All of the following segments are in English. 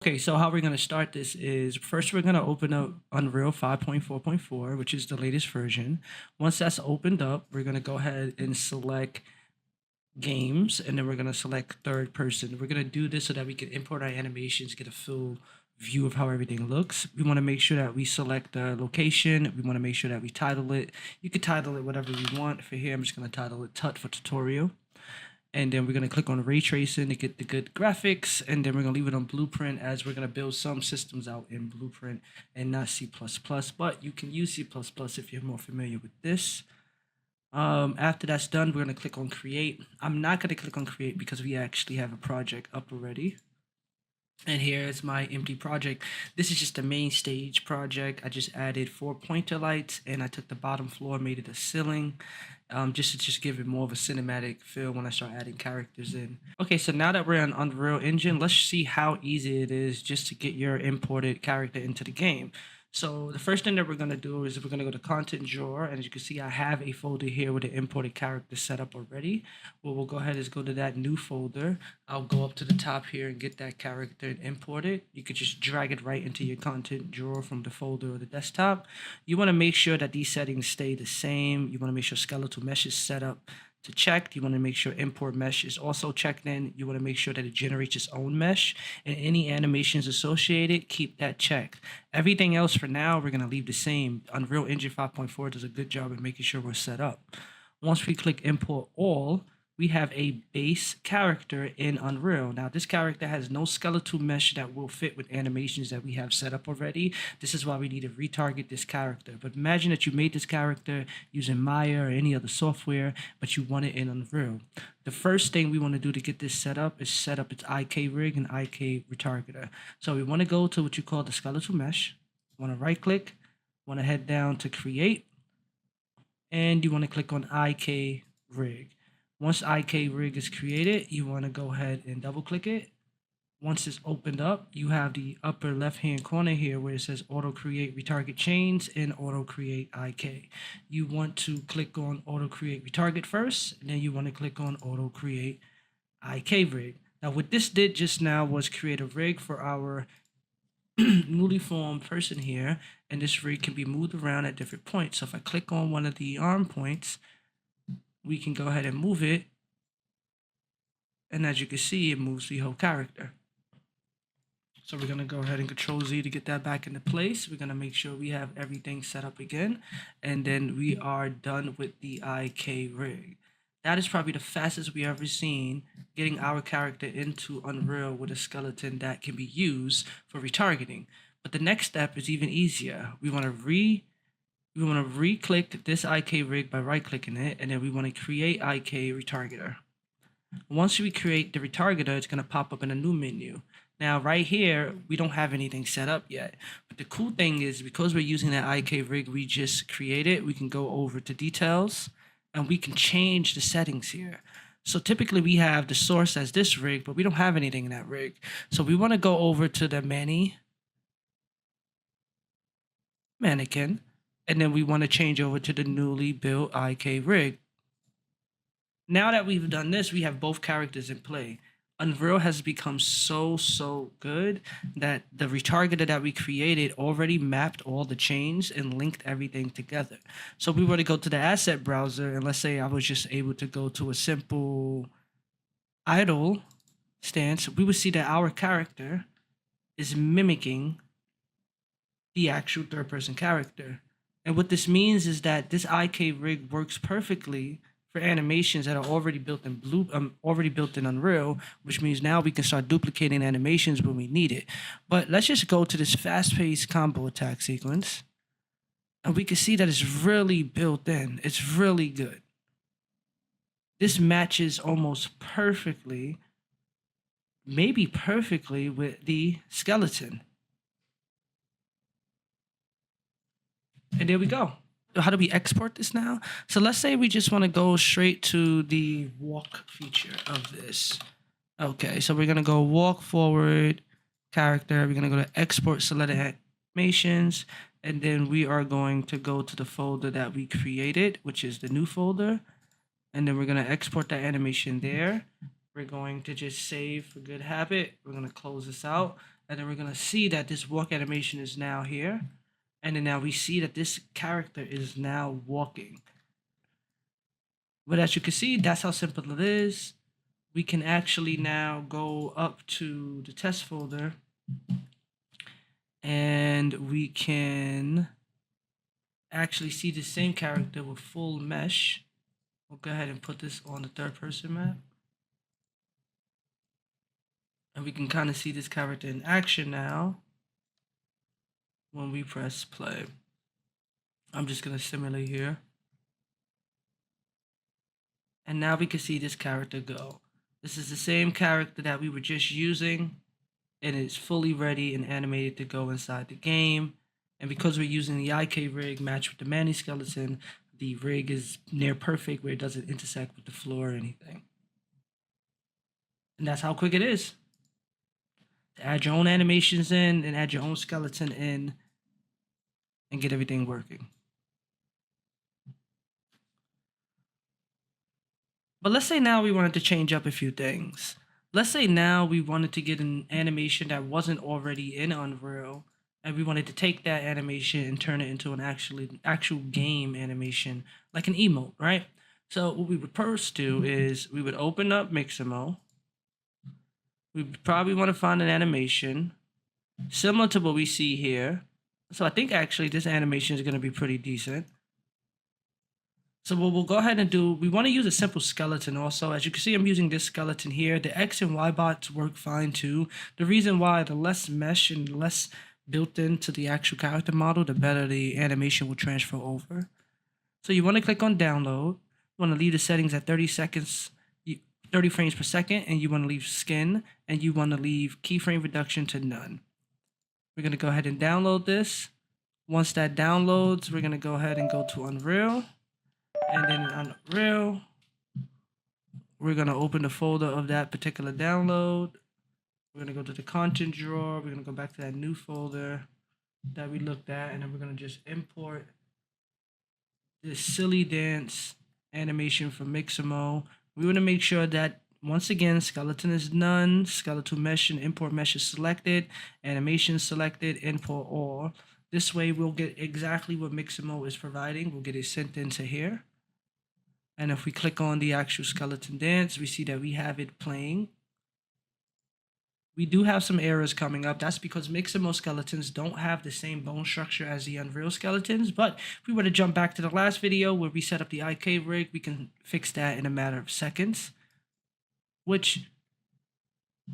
Okay, so how we're going to start this is first we're going to open up Unreal 5.4.4, which is the latest version. Once that's opened up, we're going to go ahead and select games, and then we're going to select third person. We're going to do this so that we can import our animations, get a full view of how everything looks. We want to make sure that we select the location. We want to make sure that we title it. You could title it whatever you want. For here, I'm just going to title it Tut for tutorial. And then we're going to click on ray tracing to get the good graphics, and then we're going to leave it on blueprint as we're going to build some systems out in blueprint and not C++, but you can use C++ if you're more familiar with this. After that's done, we're going to click on create. I'm not going to click on create because we actually have a project up already. And here is my empty project. This is just the main stage project. I just added 4 pointer lights, and I took the bottom floor, made it a ceiling, just to give it more of a cinematic feel when I start adding characters in. Okay, so now that we're on Unreal Engine, let's see how easy it is just to get your imported character into the game. So the first thing that we're going to do is we're going to go to content drawer, and as you can see, I have a folder here with the imported character set up already. What we'll go ahead is go to that new folder. I'll go up to the top here and get that character and import it. You could just drag it right into your content drawer from the folder or the desktop. You want to make sure that these settings stay the same. You want to make sure skeletal mesh is set up to checked. You want to make sure import mesh is also checked in. You want to make sure that it generates its own mesh, and any animations associated, keep that checked. Everything else for now, we're going to leave the same. Unreal Engine 5.4 does a good job of making sure we're set up. Once we click import all, we have a base character in Unreal. Now, this character has no skeletal mesh that will fit with animations that we have set up already. This is why we need to retarget this character. But imagine that you made this character using Maya or any other software, but you want it in Unreal. The first thing we want to do to get this set up is set up its IK rig and IK retargeter. So we want to go to what you call the skeletal mesh. Want to right click, want to head down to create, and you want to click on IK rig. Once IK rig is created, you want to go ahead and double click it. Once it's opened up, you have the upper left hand corner here where it says auto create retarget chains and auto create IK. You want to click on auto create retarget first, and then you want to click on auto create IK rig. Now what this did just now was create a rig for our newly formed person here, and this rig can be moved around at different points. So if I click on one of the arm points, we can go ahead and move it, and as you can see, it moves the whole character. So we're going to go ahead and Control Z to get that back into place. We're going to make sure we have everything set up again, and then we are done with the IK rig. That is probably the fastest we ever seen getting our character into Unreal with a skeleton that can be used for retargeting. But the next step is even easier. We want to re-click this IK rig by right-clicking it, and then we want to create IK retargeter. Once we create the retargeter, it's going to pop up in a new menu. Now, right here, we don't have anything set up yet. But the cool thing is, because we're using that IK rig we just created, we can go over to details, and we can change the settings here. So typically we have the source as this rig, but we don't have anything in that rig. So we want to go over to the mannequin, and then we want to change over to the newly built IK rig. Now that we've done this, we have both characters in play. Unreal has become so good that the retargeter that we created already mapped all the chains and linked everything together. So if we were to go to the asset browser, and let's say I was just able to go to a simple idle stance, we would see that our character is mimicking the actual third-person character. And what this means is that this IK rig works perfectly for animations that are already built in Unreal, which means now we can start duplicating animations when we need it. But let's just go to this fast-paced combo attack sequence, and we can see that it's really built in. It's really good. This matches almost perfectly, maybe perfectly, with the skeleton. And there we go. How do we export this now? So let's say we just want to go straight to the walk feature of this. Okay, so we're going to go walk forward character. We're going to go to export selected animations, and then we are going to go to the folder that we created, which is the new folder. And then we're going to export that animation there. We're going to just save for good habit. We're going to close this out. and then we're gonna see that this walk animation is now here, and then now we see that this character is now walking. But as you can see, that's how simple it is. We can actually now go up to the test folder, and we can actually see the same character with full mesh. We'll go ahead and put this on the third person map. And we can kind of see this character in action now when we press play. I'm just going to simulate here. And now we can see this character go. This is the same character that we were just using, and it's fully ready and animated to go inside the game. And because we're using the IK rig matched with the Manny skeleton, the rig is near perfect where it doesn't intersect with the floor or anything. And that's how quick it is to add your own animations in and add your own skeleton in and get everything working. But let's say now we wanted to change up a few things. Let's say now we wanted to get an animation that wasn't already in Unreal, and we wanted to take that animation and turn it into an actual game animation, like an emote, right? So what we would first do is we would open up Mixamo. We probably want to find an animation similar to what we see here. So I think actually this animation is going to be pretty decent. So what we'll go ahead and do, we want to use a simple skeleton also. As you can see, I'm using this skeleton here. The X and Y bots work fine too. The reason why, the less mesh and less built into the actual character model, the better the animation will transfer over. So you want to click on download. You want to leave the settings at 30 seconds, 30 frames per second, and you want to leave skin, and you want to leave keyframe reduction to none. We're going to go ahead and download this. Once that downloads, we're going to go ahead and go to Unreal. And then in Unreal, we're going to open the folder of that particular download. We're going to go to the content drawer. We're going to go back to that new folder that we looked at. And then we're going to just import this silly dance animation from Mixamo. We want to make sure that, once again, skeleton is none, skeletal mesh and import mesh is selected, animation selected, import all. This way we'll get exactly what Mixamo is providing. We'll get it sent into here. And if we click on the actual skeleton dance, we see that we have it playing. We do have some errors coming up. That's because Mixamo skeletons don't have the same bone structure as the Unreal skeletons. But if we were to jump back to the last video where we set up the IK rig, we can fix that in a matter of seconds, which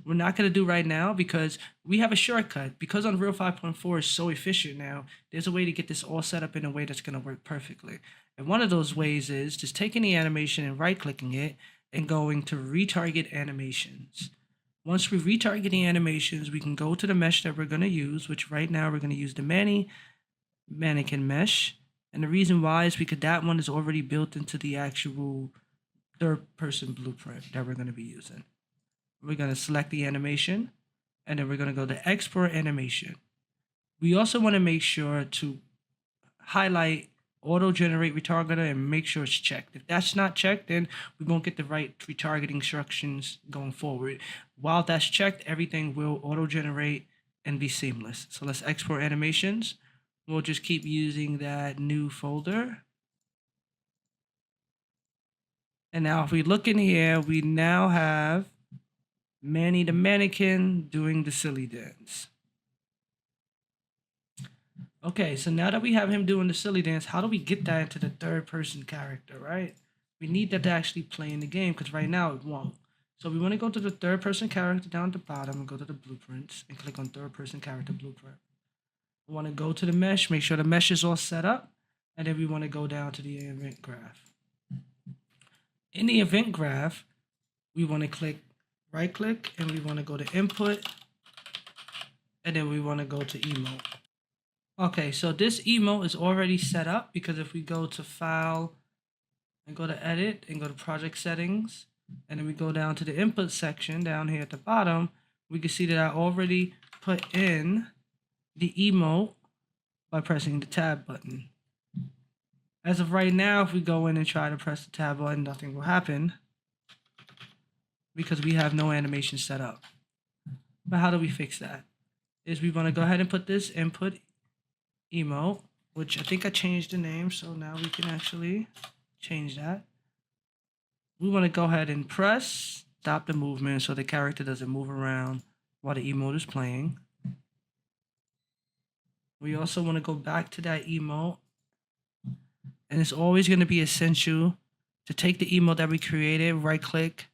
we're not going to do right now because we have a shortcut. Because Unreal 5.4 is so efficient now, there's a way to get this all set up in a way that's going to work perfectly. And one of those ways is just taking the animation and right-clicking it and going to retarget animations. Once we retarget the animations, we can go to the mesh that we're going to use, which right now we're going to use the mannequin mesh. And the reason why is because that one is already built into the actual third-person blueprint that we're going to be using. We're going to select the animation, and then we're going to go to export animation. We also want to make sure to highlight auto generate retargeter and make sure it's checked. If that's not checked, then we won't get the right retargeting instructions going forward. While that's checked, everything will auto generate and be seamless. So let's export animations. We'll just keep using that new folder. And now if we look in here, we now have Manny the mannequin doing the silly dance. Okay, so now that we have him doing the silly dance, how do we get that into the third person character, right? We need that to actually play in the game because right now it won't. So we want to go to the third person character down at the bottom and go to the blueprints and click on third person character blueprint. We want to go to the mesh, make sure the mesh is all set up, and then we want to go down to the event graph. In the event graph, we want to click right click and we want to go to input, and then we want to go to emote. Okay, so this emote is already set up because if we go to file and go to edit and go to project settings, and then we go down to the input section down here at the bottom, we can see that I already put in the emote by pressing the tab button. As of right now, if we go in and try to press the tab button, nothing will happen because we have no animation set up. But how do we fix that? is we want to go ahead and put this input emote, which I think I changed the name, so now we can actually change that. We want to go ahead and press stop the movement so the character doesn't move around while the emote is playing. We also want to go back to that emote, and it's always going to be essential to take the emote that we created, right click,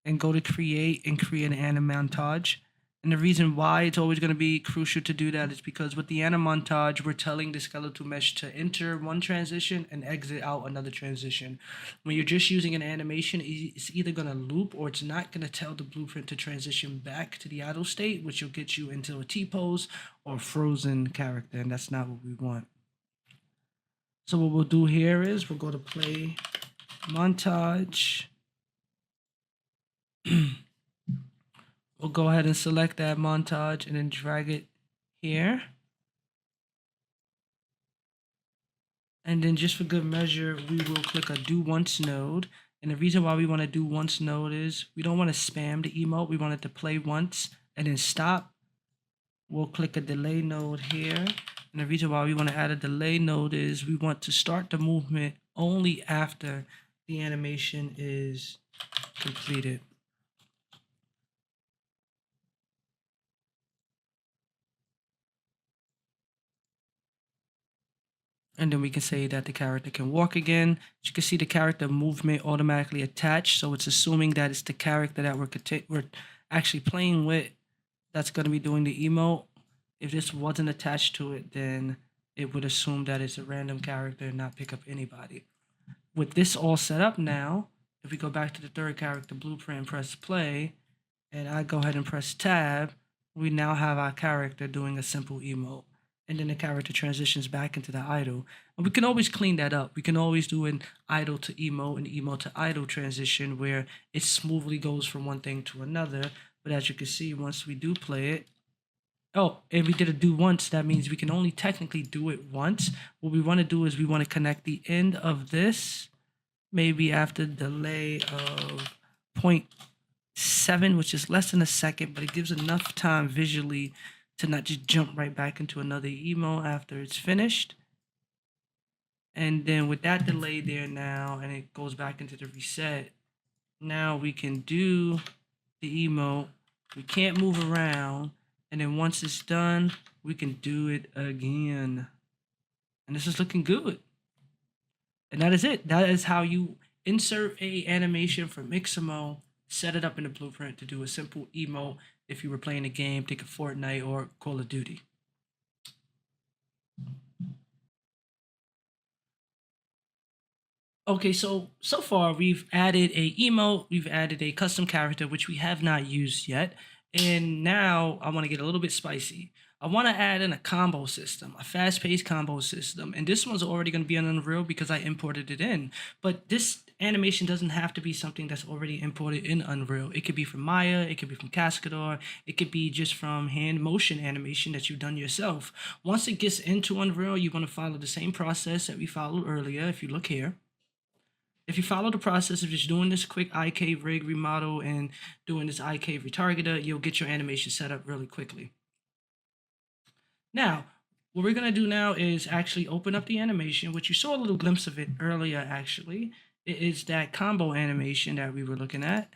and go to create and create an anim montage. And the reason why it's always going to be crucial to do that is because with the anim montage, we're telling the skeletal mesh to enter one transition and exit out another transition. When you're just using an animation, it's either going to loop or it's not going to tell the blueprint to transition back to the idle state, which will get you into a T-pose or frozen character, and that's not what we want. So what we'll do here is we'll go to play montage. We'll go ahead and select that montage and then drag it here. And then just for good measure, we will click a do once node. And the reason why we want to do once node is we don't want to spam the emote. We want it to play once and then stop. We'll click a delay node here. And the reason why we want to add a delay node is we want to start the movement only after the animation is completed. And then we can say that the character can walk again. As you can see, the character movement automatically attached. So it's assuming that it's the character that we're actually playing with that's going to be doing the emote. If this wasn't attached to it, then it would assume that it's a random character and not pick up anybody. With this all set up now, if we go back to the third character blueprint and press play, and I go ahead and press tab, we now have our character doing a simple emote. And then the character transitions back into the idle. And we can always clean that up. We can always do an idle to emote and emote to idle transition where it smoothly goes from one thing to another. But as you can see, once we do play it, oh, and we did a do once, that means we can only technically do it once. What we want to do is we want to connect the end of this, maybe after delay of 0.7, which is less than a second, but it gives enough time visually to not just jump right back into another emo after it's finished. And then with that delay there now, and it goes back into the reset, now we can do the emo. We can't move around. And then once it's done, we can do it again. And this is looking good. And that is it. That is how you insert a animation from Mixamo, set it up in the blueprint to do a simple emote if you were playing a game, think of Fortnite or Call of Duty. Okay, so far we've added a emote, we've added a custom character, which we have not used yet. And now I want to get a little bit spicy. I want to add in a combo system, a fast-paced combo system. And this one's already going to be on Unreal because I imported it in. But this animation doesn't have to be something that's already imported in Unreal. It could be from Maya, it could be from Cascador, it could be just from hand motion animation that you've done yourself. Once it gets into Unreal, you want to follow the same process that we followed earlier. If you look here, if you follow the process of just doing this quick IK rig remodel and doing this IK retargeter, you'll get your animation set up really quickly. Now, what we're going to do now is actually open up the animation, which you saw a little glimpse of it earlier, actually. It is that combo animation that we were looking at.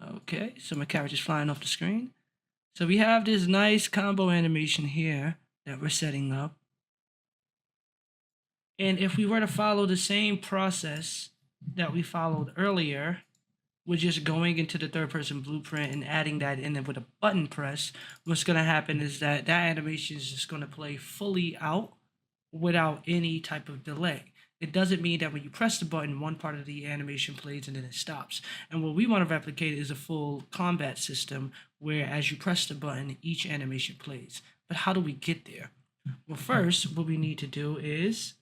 Okay, so my character's flying off the screen. So we have this nice combo animation here that we're setting up. And if we were to follow the same process that we followed earlier, we're just going into the third person blueprint and adding that in with a button press, what's going to happen is that animation is just going to play fully out without any type of delay. It doesn't mean that when you press the button, one part of the animation plays and then it stops. And what we want to replicate is a full combat system where as you press the button, each animation plays. But how do we get there? Well, first, what we need to do is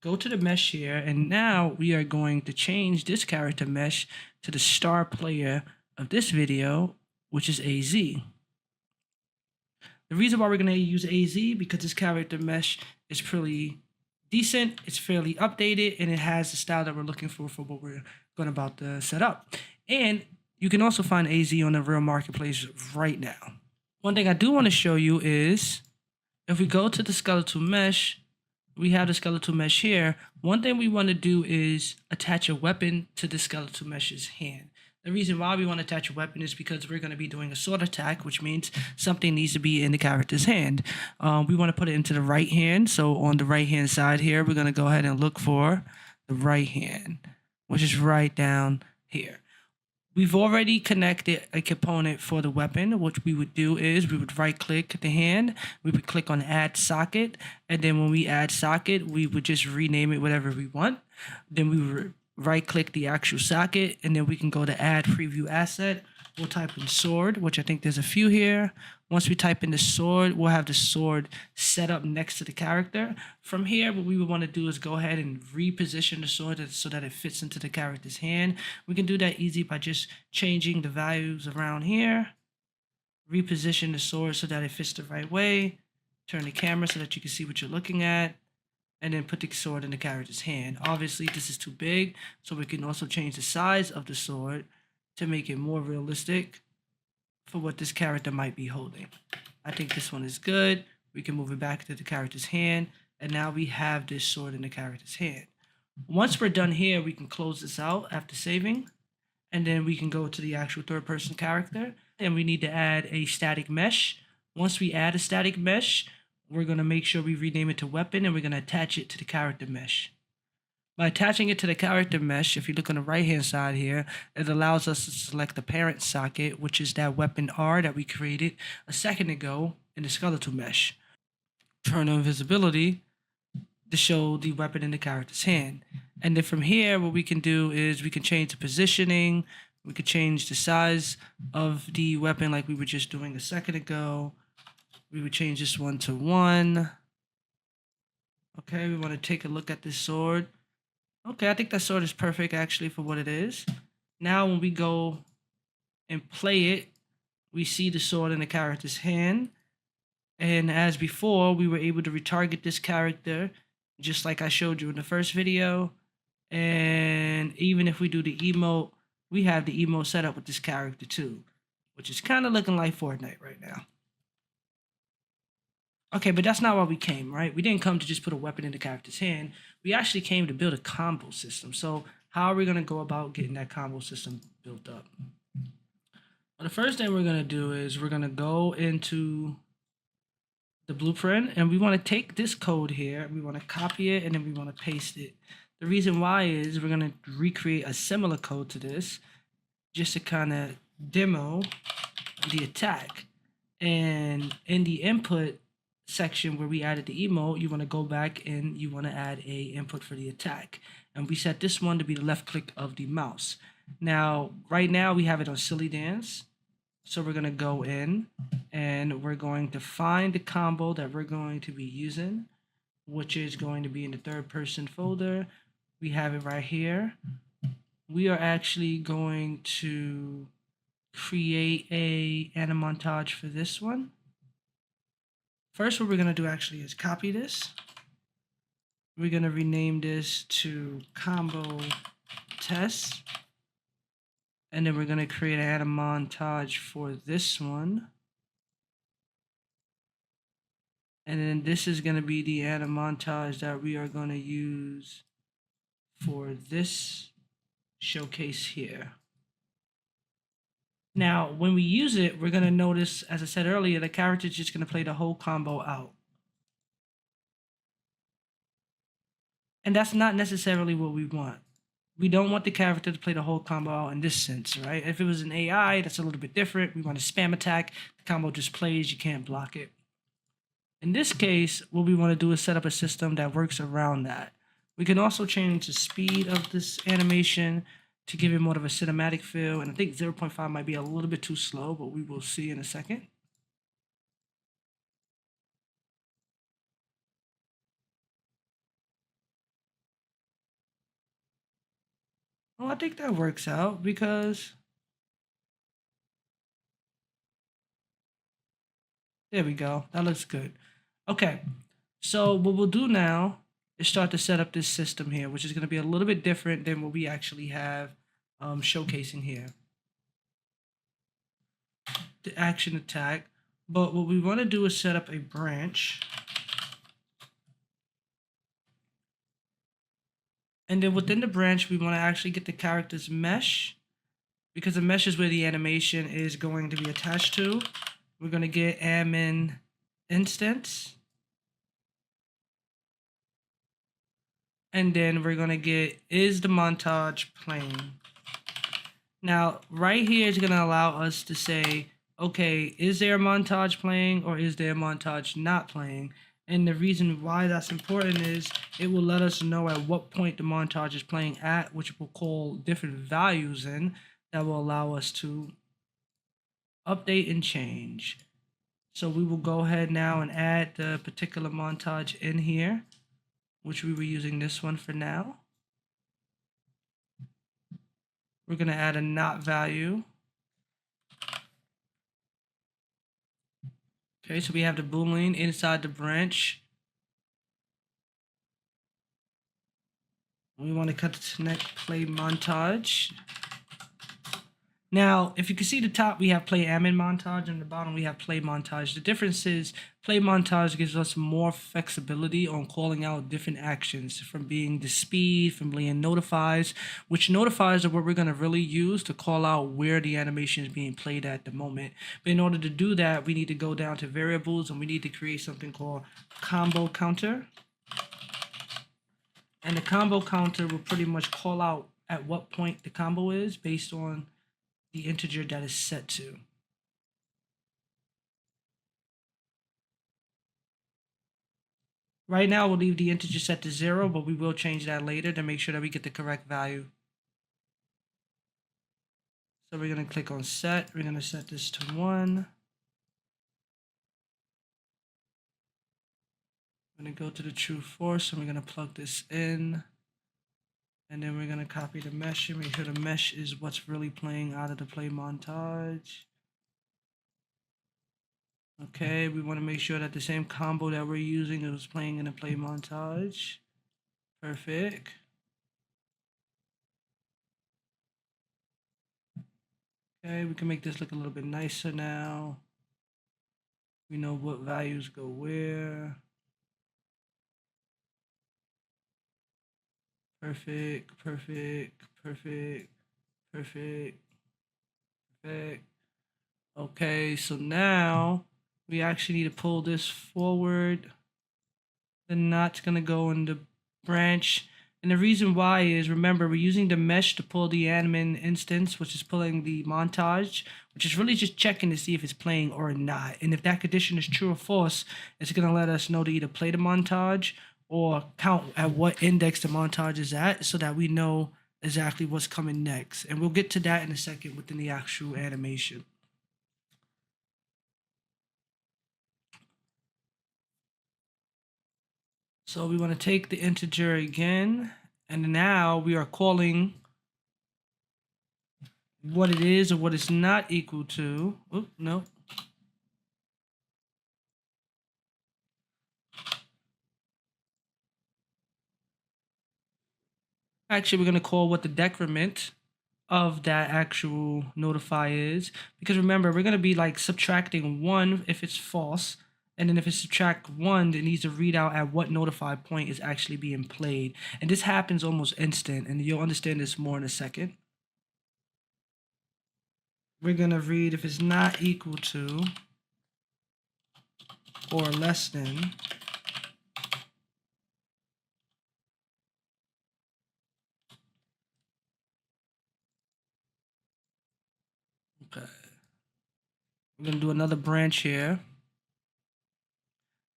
go to the mesh here, and now we are going to change this character mesh to the star player of this video, which is AZ. The reason why we're going to use AZ because this character mesh is pretty decent, it's fairly updated, and it has the style that we're looking for what we're going about to set up. And You can also find AZ on the real marketplace right now. One thing I do want to show you is if we go to the skeletal mesh, we have the skeletal mesh here. One thing we want to do is attach a weapon to the skeletal mesh's hand. The reason why we want to attach a weapon is because we're going to be doing a sword attack, which means something needs to be in the character's hand. We want to put it into the right hand. So on the right hand side here, we're going to go ahead and look for the right hand, which is right down here. We've already connected a component for the weapon. What we would do is we would right click the hand, we would click on add socket, and then when we add socket, we would just rename it whatever we want. Then we would right click the actual socket, and then we can go to add preview asset. We'll type in sword, which I think there's a few here. Once we type in the sword, we'll have the sword set up next to the character. From here, what we would want to do is go ahead and reposition the sword so that it fits into the character's hand. We can do that easy by just changing the values around here. Reposition the sword so that it fits the right way. Turn the camera so that you can see what you're looking at. And then put the sword in the character's hand. Obviously, this is too big, so we can also change the size of the sword to make it more realistic for what this character might be holding. I think this one is good. We can move it back to the character's hand, and now we have this sword in the character's hand. Once we're done here, we can close this out after saving, and then we can go to the actual third-person character, and we need to add a static mesh. Once we add a static mesh, we're going to make sure we rename it to weapon, and we're going to attach it to the character mesh. By attaching it to the character mesh, if you look on the right-hand side here, it allows us to select the parent socket, which is that weapon R that we created a second ago in the skeletal mesh. Turn on visibility to show the weapon in the character's hand. And then from here, what we can do is we can change the positioning, we could change the size of the weapon like we were just doing a second ago. We would change this one to 1. Okay, we want to take a look at this sword. Okay, I think that sword is perfect actually for what it is. Now when we go and play it, we see the sword in the character's hand. And as before, we were able to retarget this character just like I showed you in the first video. And even if we do the emote, we have the emote set up with this character too, which is kind of looking like Fortnite right now. Okay, but that's not why we came, right? We didn't come to just put a weapon in the character's hand. We actually came to build a combo system. So how are we going to go about getting that combo system built up? Well, the first thing we're going to do is we're going to go into the blueprint, and we want to take this code here. We want to copy it, and then we want to paste it. The reason why is we're going to recreate a similar code to this just to kind of demo the attack. And in the input section where we added the emote, you want to go back and you want to add a input for the attack, and we set this one to be the left click of the mouse. Now right now we have it on silly dance, so we're going to go in and we're going to find the combo that we're going to be using, which is going to be in the third person folder. We have it right here. We are actually going to create a montage for this one. First, what we're going to do actually is copy this. We're going to rename this to combo test. And then we're going to create an montage for this one. And then this is going to be the montage that we are going to use for this showcase here. Now, when we use it, we're going to notice, as I said earlier, the character is just going to play the whole combo out. And that's not necessarily what we want. We don't want the character to play the whole combo out in this sense, right? If it was an AI, that's a little bit different. We want a spam attack. The combo just plays. You can't block it. In this case, what we want to do is set up a system that works around that. We can also change the speed of this animation to give it more of a cinematic feel. And I think 0.5 might be a little bit too slow, but we will see in a second. Well, I think that works out because there we go. That looks good. Okay, so what we'll do now is start to set up this system here, which is going to be a little bit different than what we actually have showcasing here. the action attack. But what we want to do is set up a branch. And then within the branch, we want to actually get the character's mesh, because the mesh is where the animation is going to be attached to. We're going to get admin instance. And then we're going to get is the montage playing. Now, right here is going to allow us to say, okay, is there a montage playing or is there a montage not playing? And the reason why that's important is it will let us know at what point the montage is playing at, which will call different values in that will allow us to update and change. So we will go ahead now and add the particular montage in here, which we were using this one for now. We're going to add a not value. Okay, so we have the boolean inside the branch. We want to cut to connect play montage. Now, if you can see the top, we have play admin montage, and the bottom we have play montage. The difference is play montage gives us more flexibility on calling out different actions, from being the speed, from being notifies, which notifies are what we're going to really use to call out where the animation is being played at the moment. But in order to do that, we need to go down to variables, and we need to create something called combo counter. And the combo counter will pretty much call out at what point the combo is based on the integer that is set to. Right now, we'll leave the integer set to 0, but we will change that later to make sure that we get the correct value. So we're going to click on set. We're going to set this to 1. I'm going to go to the true force, and we're going to plug this in. And then we're going to copy the mesh and make sure the mesh is what's really playing out of the play montage. Okay, we want to make sure that the same combo that we're using is playing in the play montage. Perfect. Okay, we can make this look a little bit nicer now. We know what values go where. Perfect, perfect, perfect, perfect, perfect. Okay, so now we actually need to pull this forward. The knot's gonna go in the branch. And the reason why is, remember, we're using the mesh to pull the admin instance, which is pulling the montage, which is really just checking to see if it's playing or not. And if that condition is true or false, it's gonna let us know to either play the montage or count at what index the montage is at, so that we know exactly what's coming next. And we'll get to that in a second within the actual animation. So we want to take the integer again, and now we are calling what it is or what it's not equal to. Oh, no. Actually, we're going to call what the decrement of that actual notify is, because remember, we're going to be like subtracting 1 if it's false, and then if it's subtract 1, it needs to read out at what notify point is actually being played. And this happens almost instant, and you'll understand this more in a second. We're going to read if it's not equal to or less than. Okay. We're going to do another branch here.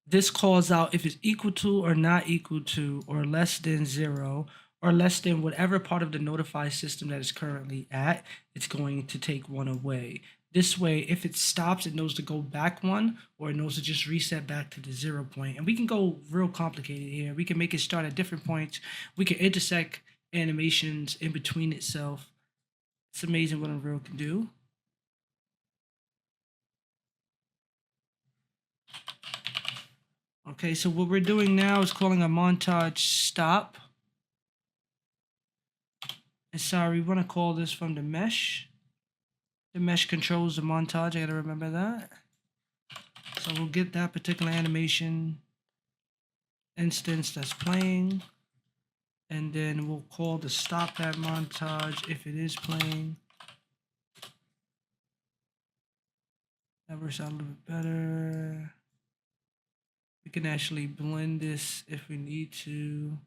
This calls out if it's equal to or not equal to or less than 0 or less than whatever part of the notify system that is currently at, it's going to take 1 away. This way, if it stops, it knows to go back 1, or it knows to just reset back to the 0 point. And we can go real complicated here. We can make it start at different points. We can intersect animations in between itself. It's amazing what Unreal can do. Okay, so what we're doing now is calling a montage stop. And sorry, we want to call this from the mesh. The mesh controls the montage. I gotta remember that. So we'll get that particular animation instance that's playing. And then we'll call the stop that montage if it is playing. That works out a little bit better. We can actually blend this if we need to.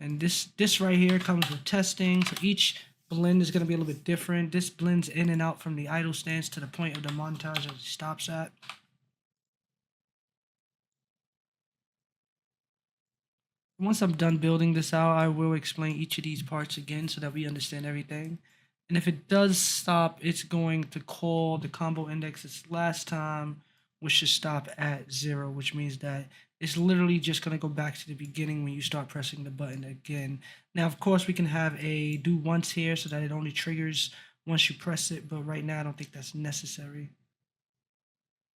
And this right here comes with testing. So each blend is going to be a little bit different. This blends in and out from the idle stance to the point of the montage that it stops at. Once I'm done building this out, I will explain each of these parts again so that we understand everything. And if it does stop, it's going to call the combo index its last time, which should stop at 0, which means that it's literally just going to go back to the beginning when you start pressing the button again. Now, of course, we can have a do once here so that it only triggers once you press it, but right now I don't think that's necessary.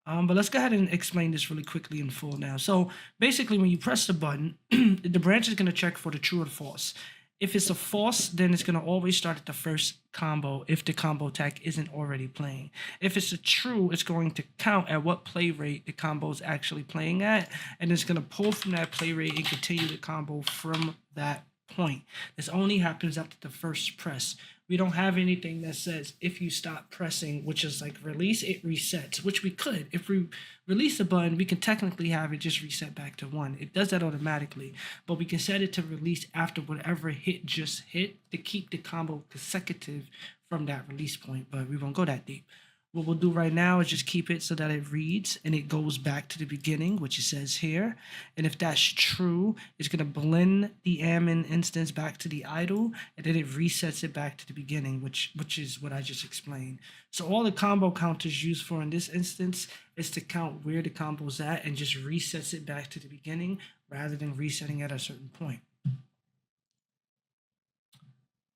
But let's go ahead and explain this really quickly in full now. So basically, when you press the button, the branch is going to check for the true or false. If it's a false, then it's going to always start at the first combo if the combo tag isn't already playing. If it's a true, it's going to count at what play rate the combo is actually playing at, and it's going to pull from that play rate and continue the combo from that point. This only happens after the first press. We don't have anything that says if you stop pressing, which is like release, it resets, which we could. If we release the button, we can technically have it just reset back to 1. It does that automatically, but we can set it to release after whatever hit just hit to keep the combo consecutive from that release point, but we won't go that deep. What we'll do right now is just keep it so that it reads and it goes back to the beginning, which it says here. And if that's true, it's going to blend the Ammon instance back to the idle, and then it resets it back to the beginning, which is what I just explained. So all the combo counters used for in this instance is to count where the combo's at and just resets it back to the beginning rather than resetting at a certain point.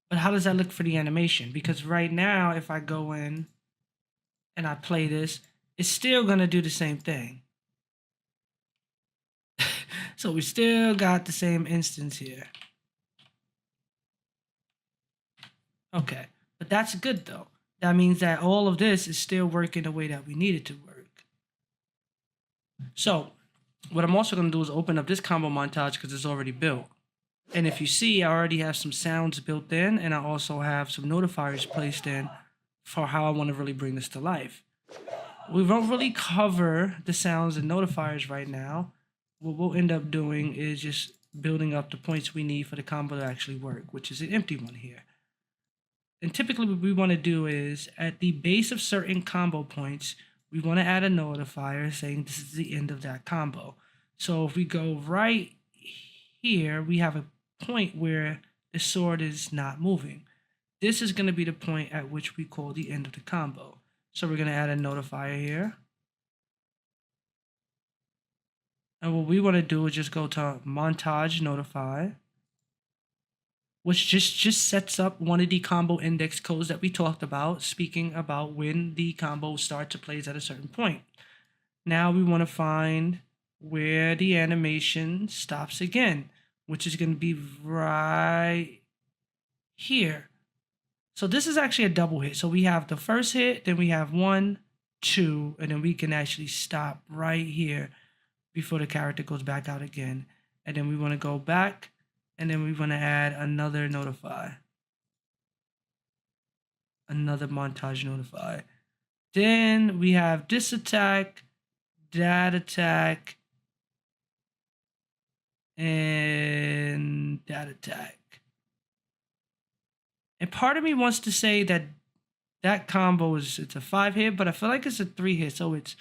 But how does that look for the animation? Because right now, if I go in and I play this, it's still going to do the same thing. So we still got the same instance here. Okay, but that's good though. That means that all of this is still working the way that we need it to work. So what I'm also going to do is open up this combo montage because it's already built. And if you see, I already have some sounds built in, and I also have some notifiers placed in for how I want to really bring this to life. We won't really cover the sounds and notifiers right now. What we'll end up doing is just building up the points we need for the combo to actually work, which is an empty one here. And typically what we want to do is at the base of certain combo points, we want to add a notifier saying this is the end of that combo. So if we go right here, we have a point where the sword is not moving. This is going to be the point at which we call the end of the combo. So we're going to add a notifier here. And what we want to do is just go to montage notify, which just sets up one of the combo index codes that we talked about, speaking about when the combo starts to play at a certain point. Now we want to find where the animation stops again, which is going to be right here. So this is actually a double hit. So we have the first hit, then we have 1, 2, and then we can actually stop right here before the character goes back out again. And then we want to go back, and then we want to add another notify. Another montage notify. Then we have this attack, that attack, and that attack. And part of me wants to say that that combo it's a 5 hit, but I feel like it's a 3 hit. So it's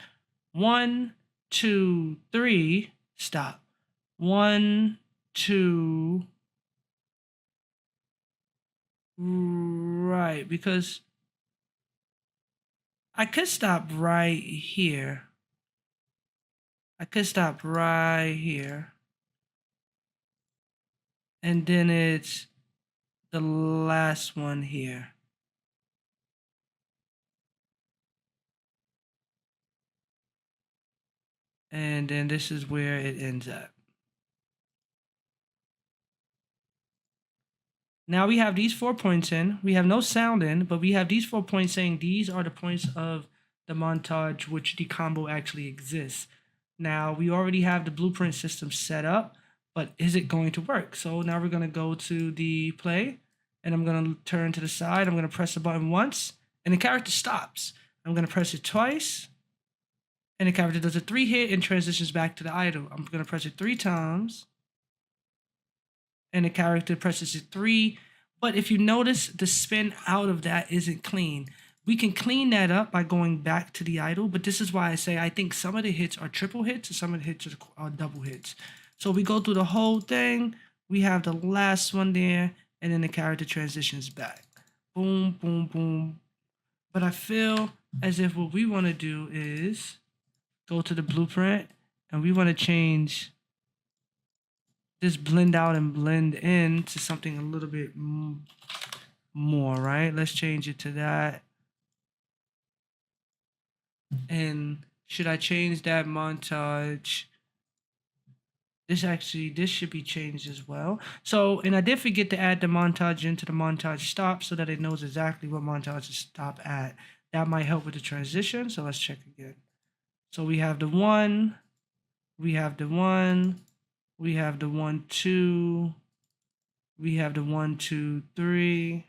1, 2, 3, stop. 1, 2, right, because I could stop right here. I could stop right here. And then it's the last one here. And then this is where it ends up. Now we have these 4 points in. We have no sound in, but we have these 4 points saying these are the points of the montage which the combo actually exists. Now we already have the blueprint system set up, but is it going to work? So now we're going to go to the play, and I'm going to turn to the side. I'm going to press the button once, and the character stops. I'm going to press it twice, and the character does a 3-hit and transitions back to the idle. I'm going to press it 3 times, and the character presses it 3. But if you notice, the spin out of that isn't clean. We can clean that up by going back to the idle, but this is why I say I think some of the hits are triple hits and some of the hits are double hits. So we go through the whole thing. We have the last one there, and then the character transitions back. Boom, boom, boom. But I feel as if what we want to do is go to the blueprint, and we want to change this blend out and blend in to something a little bit more, right? Let's change it to that. And should I change that montage? This should be changed as well. So, and I did forget to add the montage into the montage stop so that it knows exactly what montage to stop at. That might help with the transition. So let's check again. So we have the 1, we have the 1, we have the 1, 2, we have the 1, 2, 3,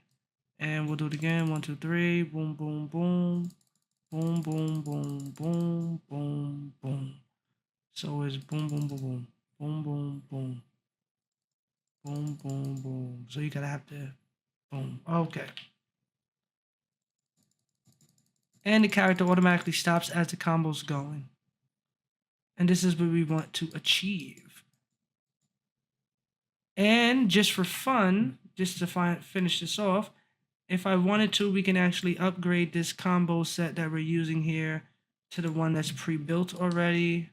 and we'll do it again. 1, 2, 3, boom, boom, boom, boom, boom, boom, boom, boom, boom. So it's boom, boom, boom, boom, boom, boom, boom, boom, boom, boom. So you gotta have to boom. Okay. And the character automatically stops as the combo's going. And this is what we want to achieve. And just for fun, just to finish this off, if I wanted to, we can actually upgrade this combo set that we're using here to the one that's pre-built already.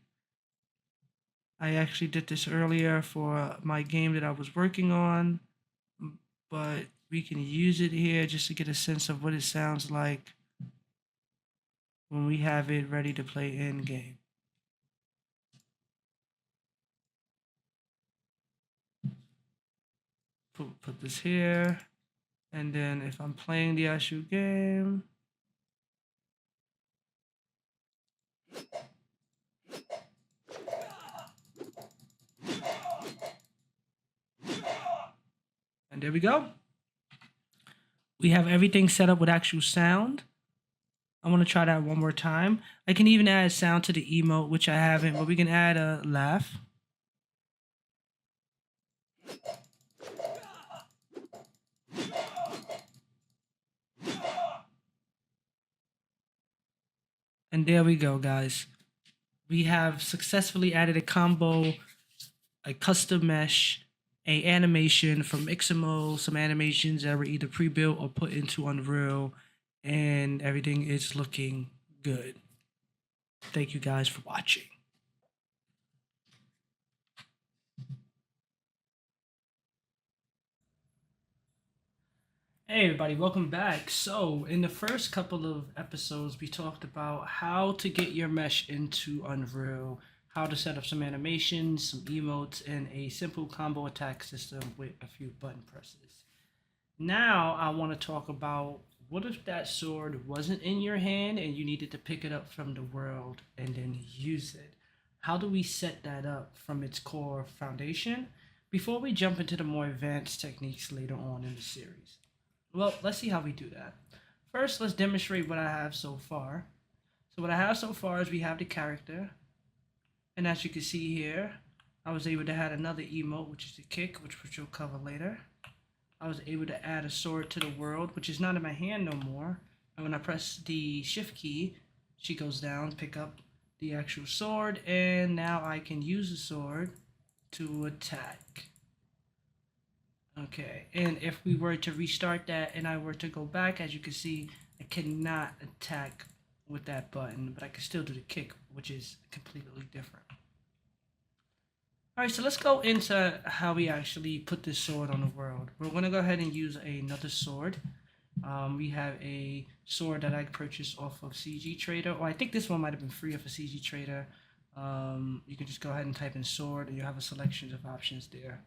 I actually did this earlier for my game that I was working on, but we can use it here just to get a sense of what it sounds like when we have it ready to play in game. Put this here, and then if I'm playing the actual game, and there we go. We have everything set up with actual sound. I want to try that one more time. I can even add sound to the emote, which I haven't, but we can add a laugh. And there we go, guys. We have successfully added a combo, a custom mesh, a animation from XMO, some animations that were either pre-built or put into Unreal, and everything is looking good. Thank you guys for watching. Hey everybody, welcome back. So in the first couple of episodes, we talked about how to get your mesh into Unreal, how to set up some animations, some emotes, and a simple combo attack system with a few button presses. Now I want to talk about what if that sword wasn't in your hand and you needed to pick it up from the world and then use it? How do we set that up from its core foundation before we jump into the more advanced techniques later on in the series? Well, let's see how we do that. First, let's demonstrate what I have so far. So what I have so far is we have the character. And as you can see here, I was able to add another emote, which is the kick, which we'll cover later. I was able to add a sword to the world, which is not in my hand no more. And when I press the shift key, she goes down, pick up the actual sword, and now I can use the sword to attack. Okay, and if we were to restart that and I were to go back, as you can see, I cannot attack with that button, but I can still do the kick, which is completely different. All right, so let's go into how we actually put this sword on the world. We're going to go ahead and use another sword. We have a sword that I purchased off of CG Trader, or I think this one might have been free off of CG Trader. You can just go ahead and type in sword, and you have a selection of options there.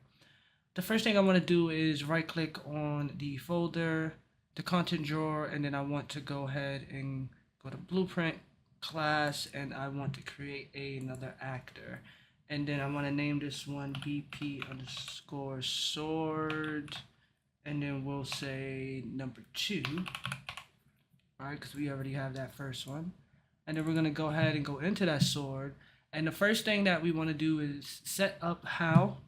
the first thing I want to do is right click on the folder, the content drawer, and then I want to go ahead and go to blueprint class, and I want to create another actor. And then I want to name this one BP underscore sword, and then we'll say number 2, all right, because we already have that first one. And then we're going to go ahead and go into that sword. And the first thing that we want to do is set up how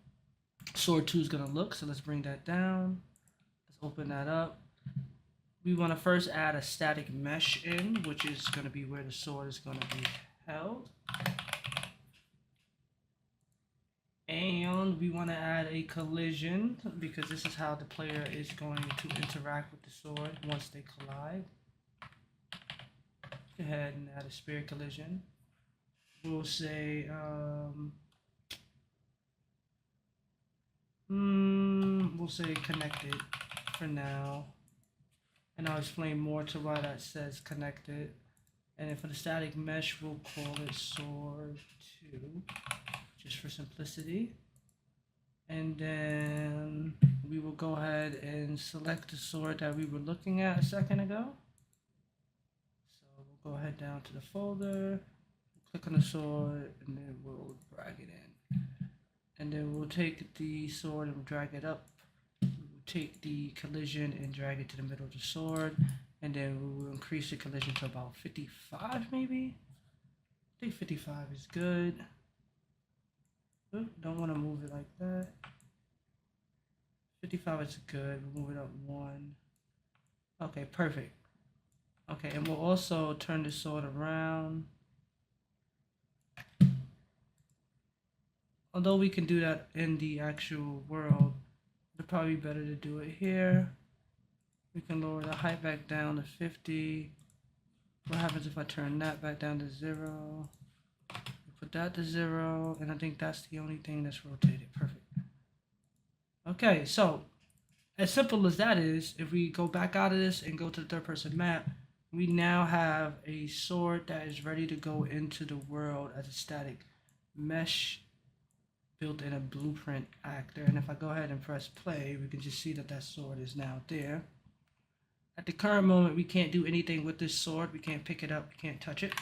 sword 2 is going to look. So let's bring that down. Let's open that up. We want to first add a static mesh in, which is going to be where the sword is going to be held. And we want to add a collision, because this is how the player is going to interact with the sword once they collide. Go ahead and add a spirit collision. We'll say connected for now, and I'll explain more to why that says connected. And then for the static mesh, we'll call it sword 2, just for simplicity. And then we will go ahead and select the sword that we were looking at a second ago. So we'll go ahead down to the folder, click on the sword, and then we'll drag it in. And then we'll take the sword and drag it up. We'll take the collision and drag it to the middle of the sword. And then we will increase the collision to about 55 maybe. I think 55 is good. Oop, don't want to move it like that. 55 is good. We'll move it up 1. Okay, perfect. Okay, and we'll also turn the sword around. Although we can do that in the actual world, it's probably better to do it here. We can lower the height back down to 50. What happens if I turn that back down to 0? Put that to 0, and I think that's the only thing that's rotated. Perfect. Okay, so as simple as that is, if we go back out of this and go to the third person map, we now have a sword that is ready to go into the world as a static mesh built in a blueprint actor. And if I go ahead and press play, we can just see that that sword is now there. At the current moment, we can't do anything with this sword. We can't pick it up, we can't touch it.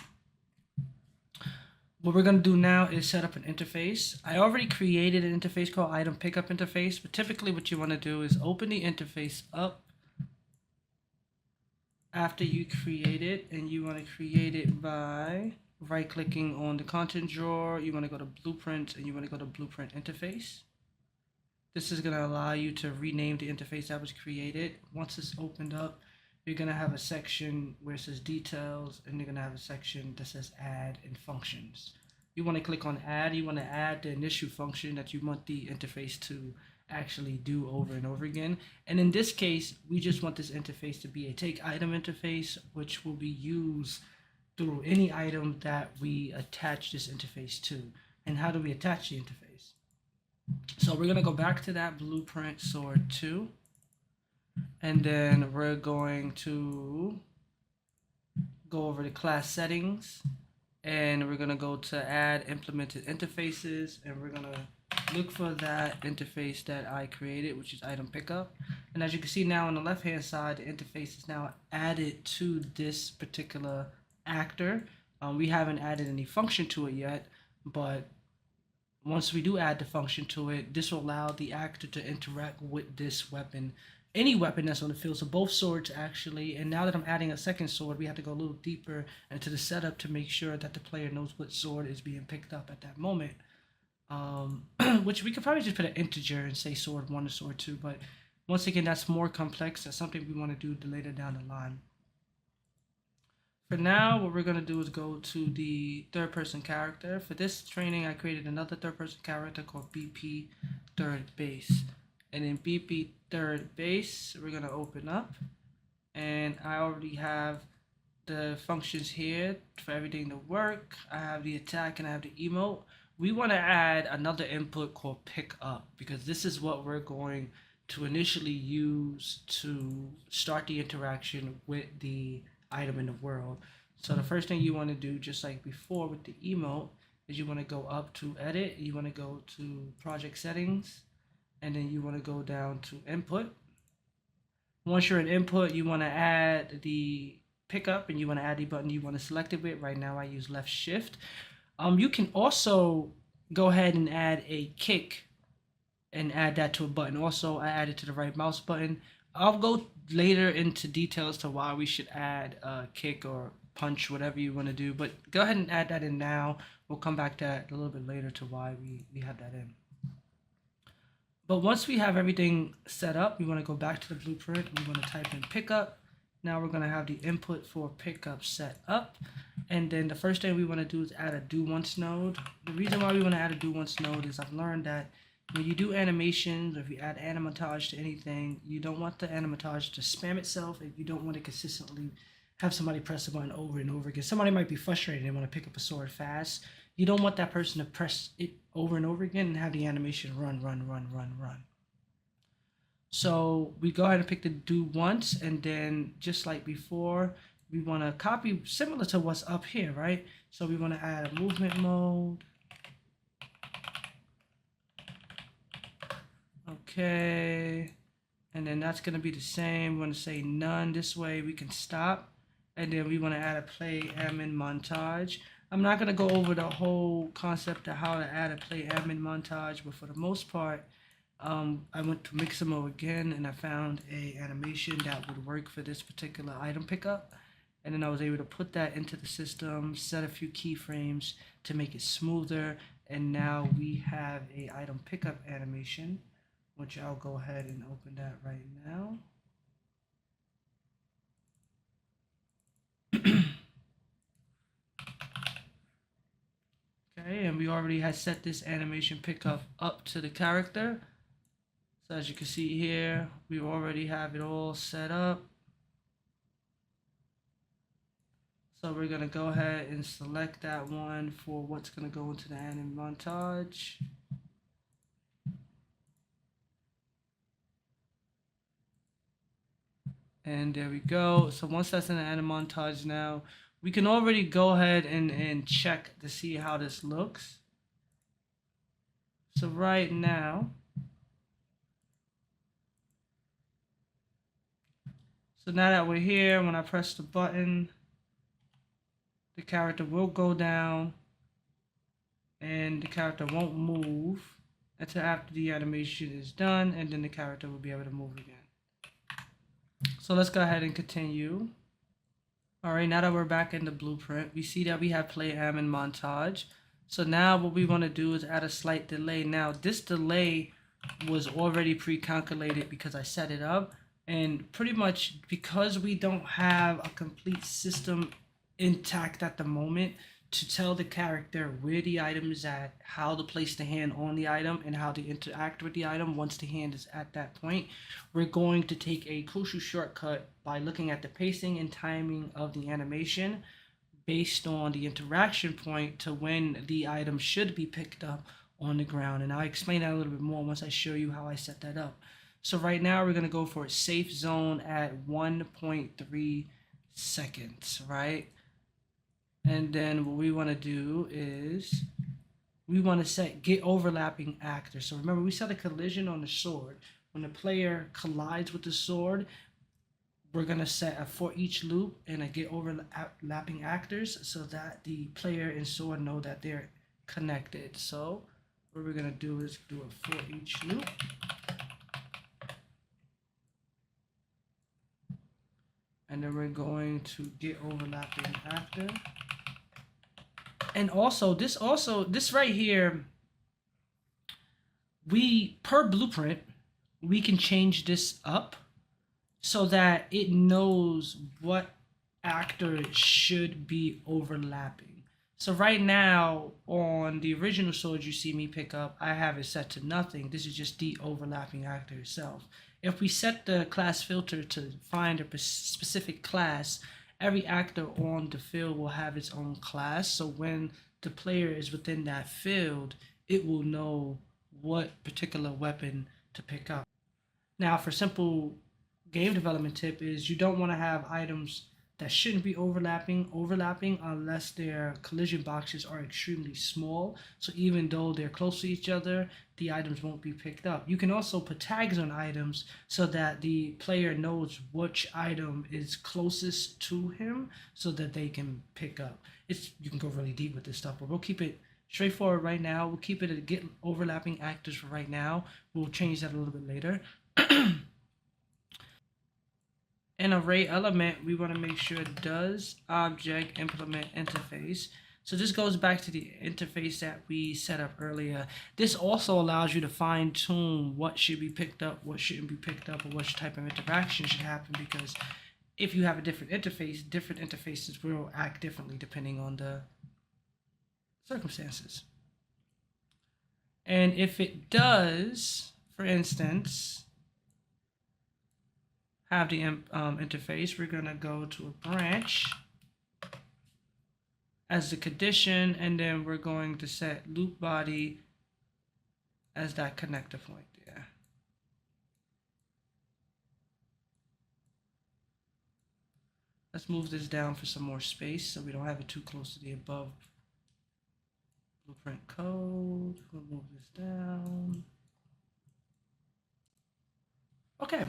What we're going to do now is set up an interface. I already created an interface called item pickup interface, but typically what you want to do is open the interface up after you create it, and you want to create it by right clicking on the content drawer. You want to go to blueprint, and you want to go to blueprint interface. This is going to allow you to rename the interface that was created. Once it's opened up, you're going to have a section where it says details, and you're going to have a section that says add and functions. You want to click on add. You want to add the initial function that you want the interface to actually do over and over again. And in this case, we just want this interface to be a take item interface, which will be used through any item that we attach this interface to. And how do we attach the interface? So we're going to go back to that blueprint sword 2, and then we're going to go over the class settings, and we're going to go to add implemented interfaces, and we're going to look for that interface that I created, which is item pickup. And as you can see now on the left hand side, the interface is now added to this particular actor. We haven't added any function to it yet, but once we do add the function to it, this will allow the actor to interact with this weapon, any weapon that's on the field. So both swords actually. And now that I'm adding a second sword, we have to go a little deeper into the setup to make sure that the player knows what sword is being picked up at that moment. Which we could probably just put an integer and say sword 1 or sword 2, but once again, that's more complex. That's something we want to do later down the line. For now, what we're going to do is go to the third person character. For this training, I created another third person character called BP third base. And in BP third base, we're going to open up, and I already have the functions here for everything to work. I have the attack and I have the emote. We want to add another input called pick up, because this is what we're going to initially use to start the interaction with the item in the world. So the first thing you want to do, just like before with the emote, is you want to go up to edit. You want to go to project settings, and then you want to go down to input. Once you're in input, you want to add the pickup and you want to add the button you want to select it with. Right now I use left shift. You can also go ahead and add a kick and add that to a button. Also, I added to the right mouse button. I'll go later into details to why we should add a kick or punch, whatever you want to do. But go ahead and add that in now. We'll come back to that a little bit later to why we have that in. But once we have everything set up, we want to go back to the blueprint. We want to type in pickup. Now we're going to have the input for pickup set up. And then the first thing we want to do is add a do once node. The reason why we want to add a do once node is I've learned that when you do animations, or if you add animatage to anything, you don't want the animatage to spam itself, and you don't want to consistently have somebody press the button over and over again. Somebody might be frustrated and want to pick up a sword fast. You don't want that person to press it over and over again and have the animation run. So we go ahead and pick the do once, and then just like before, we want to copy similar to what's up here, right? So we want to add a movement mode. Okay, and then that's going to be the same. We want to say none. This way we can stop, and then we want to add a play admin montage. I'm not going to go over the whole concept of how to add a play admin montage, but for the most part, I went to Mixamo again, and I found a animation that would work for this particular item pickup, and then I was able to put that into the system, set a few keyframes to make it smoother, and now we have a item pickup animation, which I'll go ahead and open that right now. Okay, and we already had set this animation pickup up to the character. So as you can see here, we already have it all set up. So we're gonna go ahead and select that one for what's gonna go into the anime montage. And there we go. So once that's in the anime montage now, we can already go ahead and check to see how this looks. So right now, so now that we're here, when I press the button, the character will go down and the character won't move until after the animation is done, and then the character will be able to move again. So let's go ahead and continue. All right, now that we're back in the blueprint, we see that we have play admin montage. So now what we want to do is add a slight delay. Now this delay was already pre-calculated because I set it up, and pretty much because we don't have a complete system intact at the moment to tell the character where the item is at, how to place the hand on the item, and how to interact with the item once the hand is at that point, we're going to take a crucial shortcut by looking at the pacing and timing of the animation based on the interaction point to when the item should be picked up on the ground. And I'll explain that a little bit more once I show you how I set that up. So right now we're going to go for a safe zone at 1.3 seconds, right? And then what we want to do is we want to set get overlapping actors. So remember, we set a collision on the sword. When the player collides with the sword, we're going to set a for each loop and a get overlapping actors so that the player and sword know that they're connected. So what we're going to do is do a for each loop. And then we're going to get overlapping actor. And also this right here, we per blueprint, we can change this up so that it knows what actor should be overlapping. So right now on the original sword you see me pick up, I have it set to nothing. This is just the overlapping actor itself. If we set the class filter to find a specific class, every actor on the field will have its own class. So when the player is within that field, it will know what particular weapon to pick up. Now, for simple game development tip is you don't want to have items that shouldn't be overlapping unless their collision boxes are extremely small. So even though they're close to each other, the items won't be picked up. You can also put tags on items so that the player knows which item is closest to him so that they can pick up. You can go really deep with this stuff, but we'll keep it straightforward right now. We'll keep it at get overlapping actors for right now. We'll change that a little bit later. An array element, we want to make sure it does object implement interface. So this goes back to the interface that we set up earlier. This also allows you to fine tune what should be picked up, what shouldn't be picked up, or what type of interaction should happen, because if you have a different interface, different interfaces will act differently depending on the circumstances. And if it does, for instance, have the interface, we're going to go to a branch as the condition, and then we're going to set loop body as that connector point there. Let's move this down for some more space so we don't have it too close to the above blueprint code. We'll move this down. Okay.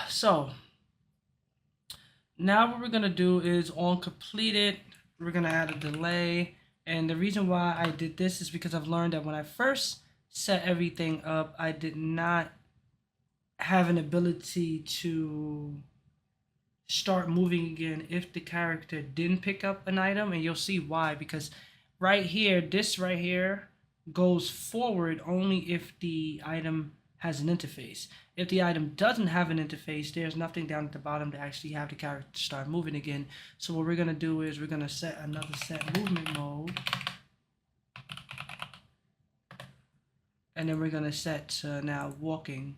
So now what we're going to do is on completed, we're going to add a delay. And the reason why I did this is because I've learned that when I first set everything up, I did not have an ability to start moving again if the character didn't pick up an item. And you'll see why, because right here, this right here goes forward only if the item has an interface. If the item doesn't have an interface, there's nothing down at the bottom to actually have the character start moving again. So what we're going to do is we're going to set another set movement mode. And then we're going to set to now walking.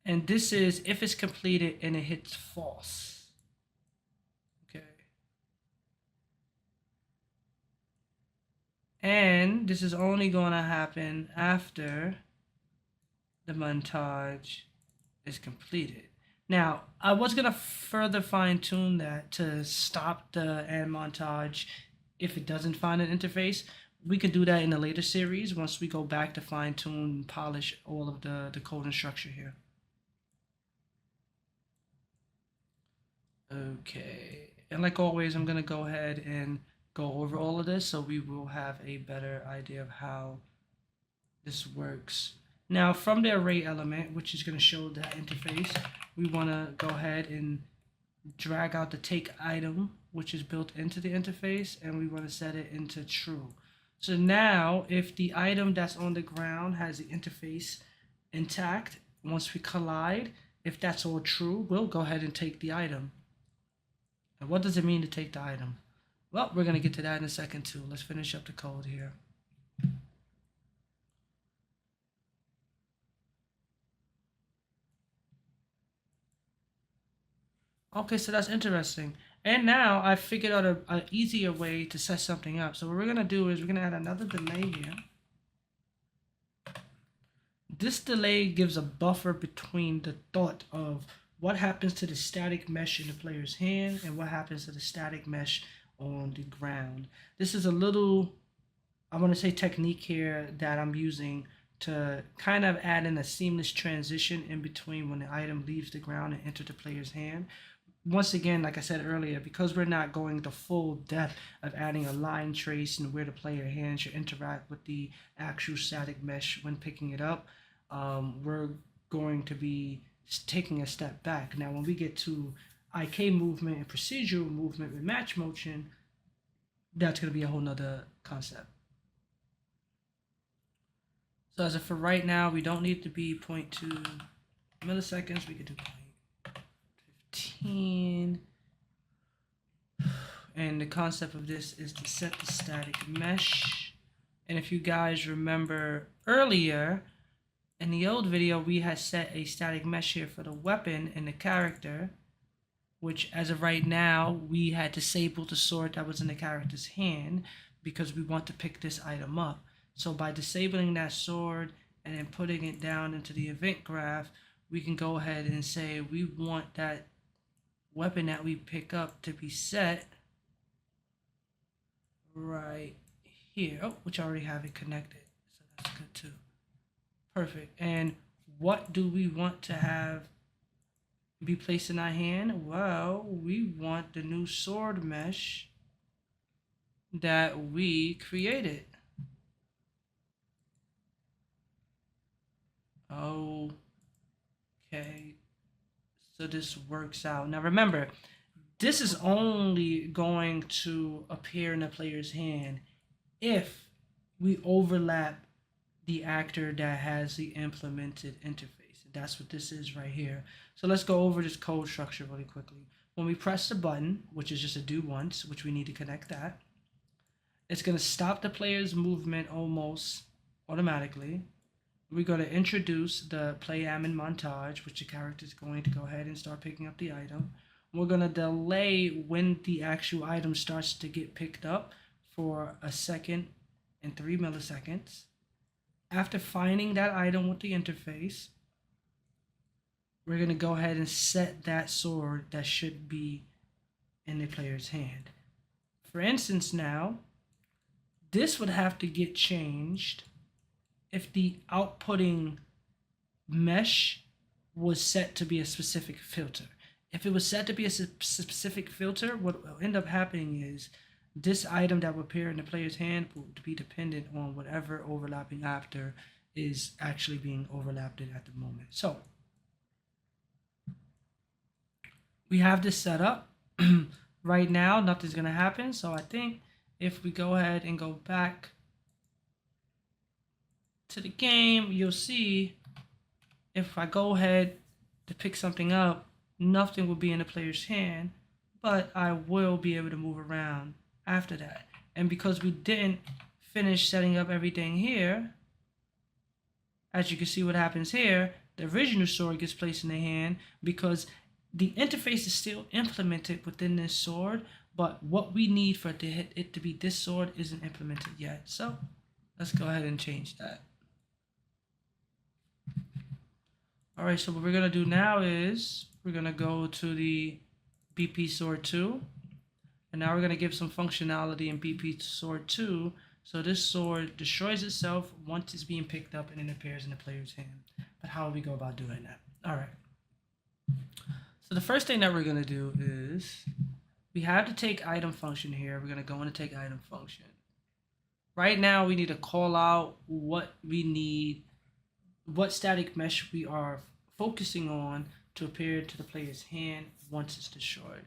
And this is if it's completed and it hits false. Okay. And this is only going to happen after the montage is completed. Now, I was going to further fine tune that to stop the end montage if it doesn't find an interface. We can do that in a later series once we go back to fine tune and polish all of the code and structure here. Okay, and like always, I'm going to go ahead and go over all of this so we will have a better idea of how this works. Now from the array element, which is going to show that interface, we want to go ahead and drag out the take item, which is built into the interface, and we want to set it into true. So now if the item that's on the ground has the interface intact, once we collide, if that's all true, we'll go ahead and take the item. And what does it mean to take the item? Well, we're going to get to that in a second too. Let's finish up the code here. Okay, so that's interesting. And now I figured out an easier way to set something up. So what we're going to do is we're going to add another delay here. This delay gives a buffer between the thought of what happens to the static mesh in the player's hand and what happens to the static mesh on the ground. This is a little, I want to say, technique here that I'm using to kind of add in a seamless transition in between when the item leaves the ground and enters the player's hand. Once again, like I said earlier, because we're not going the full depth of adding a line trace and where the player hand should interact with the actual static mesh when picking it up, we're going to be taking a step back. Now, when we get to IK movement and procedural movement with match motion, that's going to be a whole nother concept. So as of for right now, we don't need to be 0.2 milliseconds. We could do 0.15. And the concept of this is to set the static mesh. And if you guys remember earlier, in the old video, we had set a static mesh here for the weapon and the character, which as of right now, we had disabled the sword that was in the character's hand because we want to pick this item up. So by disabling that sword and then putting it down into the event graph, we can go ahead and say we want that weapon that we pick up to be set right here. Oh, which I already have it connected, so that's good too. Perfect. And what do we want to have be placed in our hand? Well, we want the new sword mesh that we created. Okay, so this works out. Now remember, this is only going to appear in the player's hand if we overlap the actor that has the implemented interface. And that's what this is right here. So let's go over this code structure really quickly. When we press the button, which is just a do once, which we need to connect that, it's going to stop the player's movement almost automatically. We're going to introduce the play ammon montage, which the character is going to go ahead and start picking up the item. We're going to delay when the actual item starts to get picked up for 1 second and 3 milliseconds. After finding that item with the interface, we're going to go ahead and set that sword that should be in the player's hand. For instance, now, this would have to get changed if the outputting mesh was set to be a specific filter. If it was set to be a specific filter, what will end up happening is this item that will appear in the player's hand will be dependent on whatever overlapping actor is actually being overlapped at the moment. So we have this set up. Right now, nothing's going to happen. So I think if we go ahead and go back to the game, you'll see if I go ahead to pick something up, nothing will be in the player's hand, but I will be able to move around after that. And because we didn't finish setting up everything here, as you can see what happens here, the original sword gets placed in the hand because the interface is still implemented within this sword, but what we need for it to be this sword isn't implemented yet. So let's go ahead and change that. All right, so what we're gonna do now is we're gonna go to the BP Sword 2, and now we're gonna give some functionality in BP Sword 2, so this sword destroys itself once it's being picked up and it appears in the player's hand. But how do we go about doing that? All right. So the first thing that we're gonna do is we have the take item function here. We're gonna go into take item function. Right now, we need to call out what we need, what static mesh we are focusing on to appear to the player's hand once it's destroyed.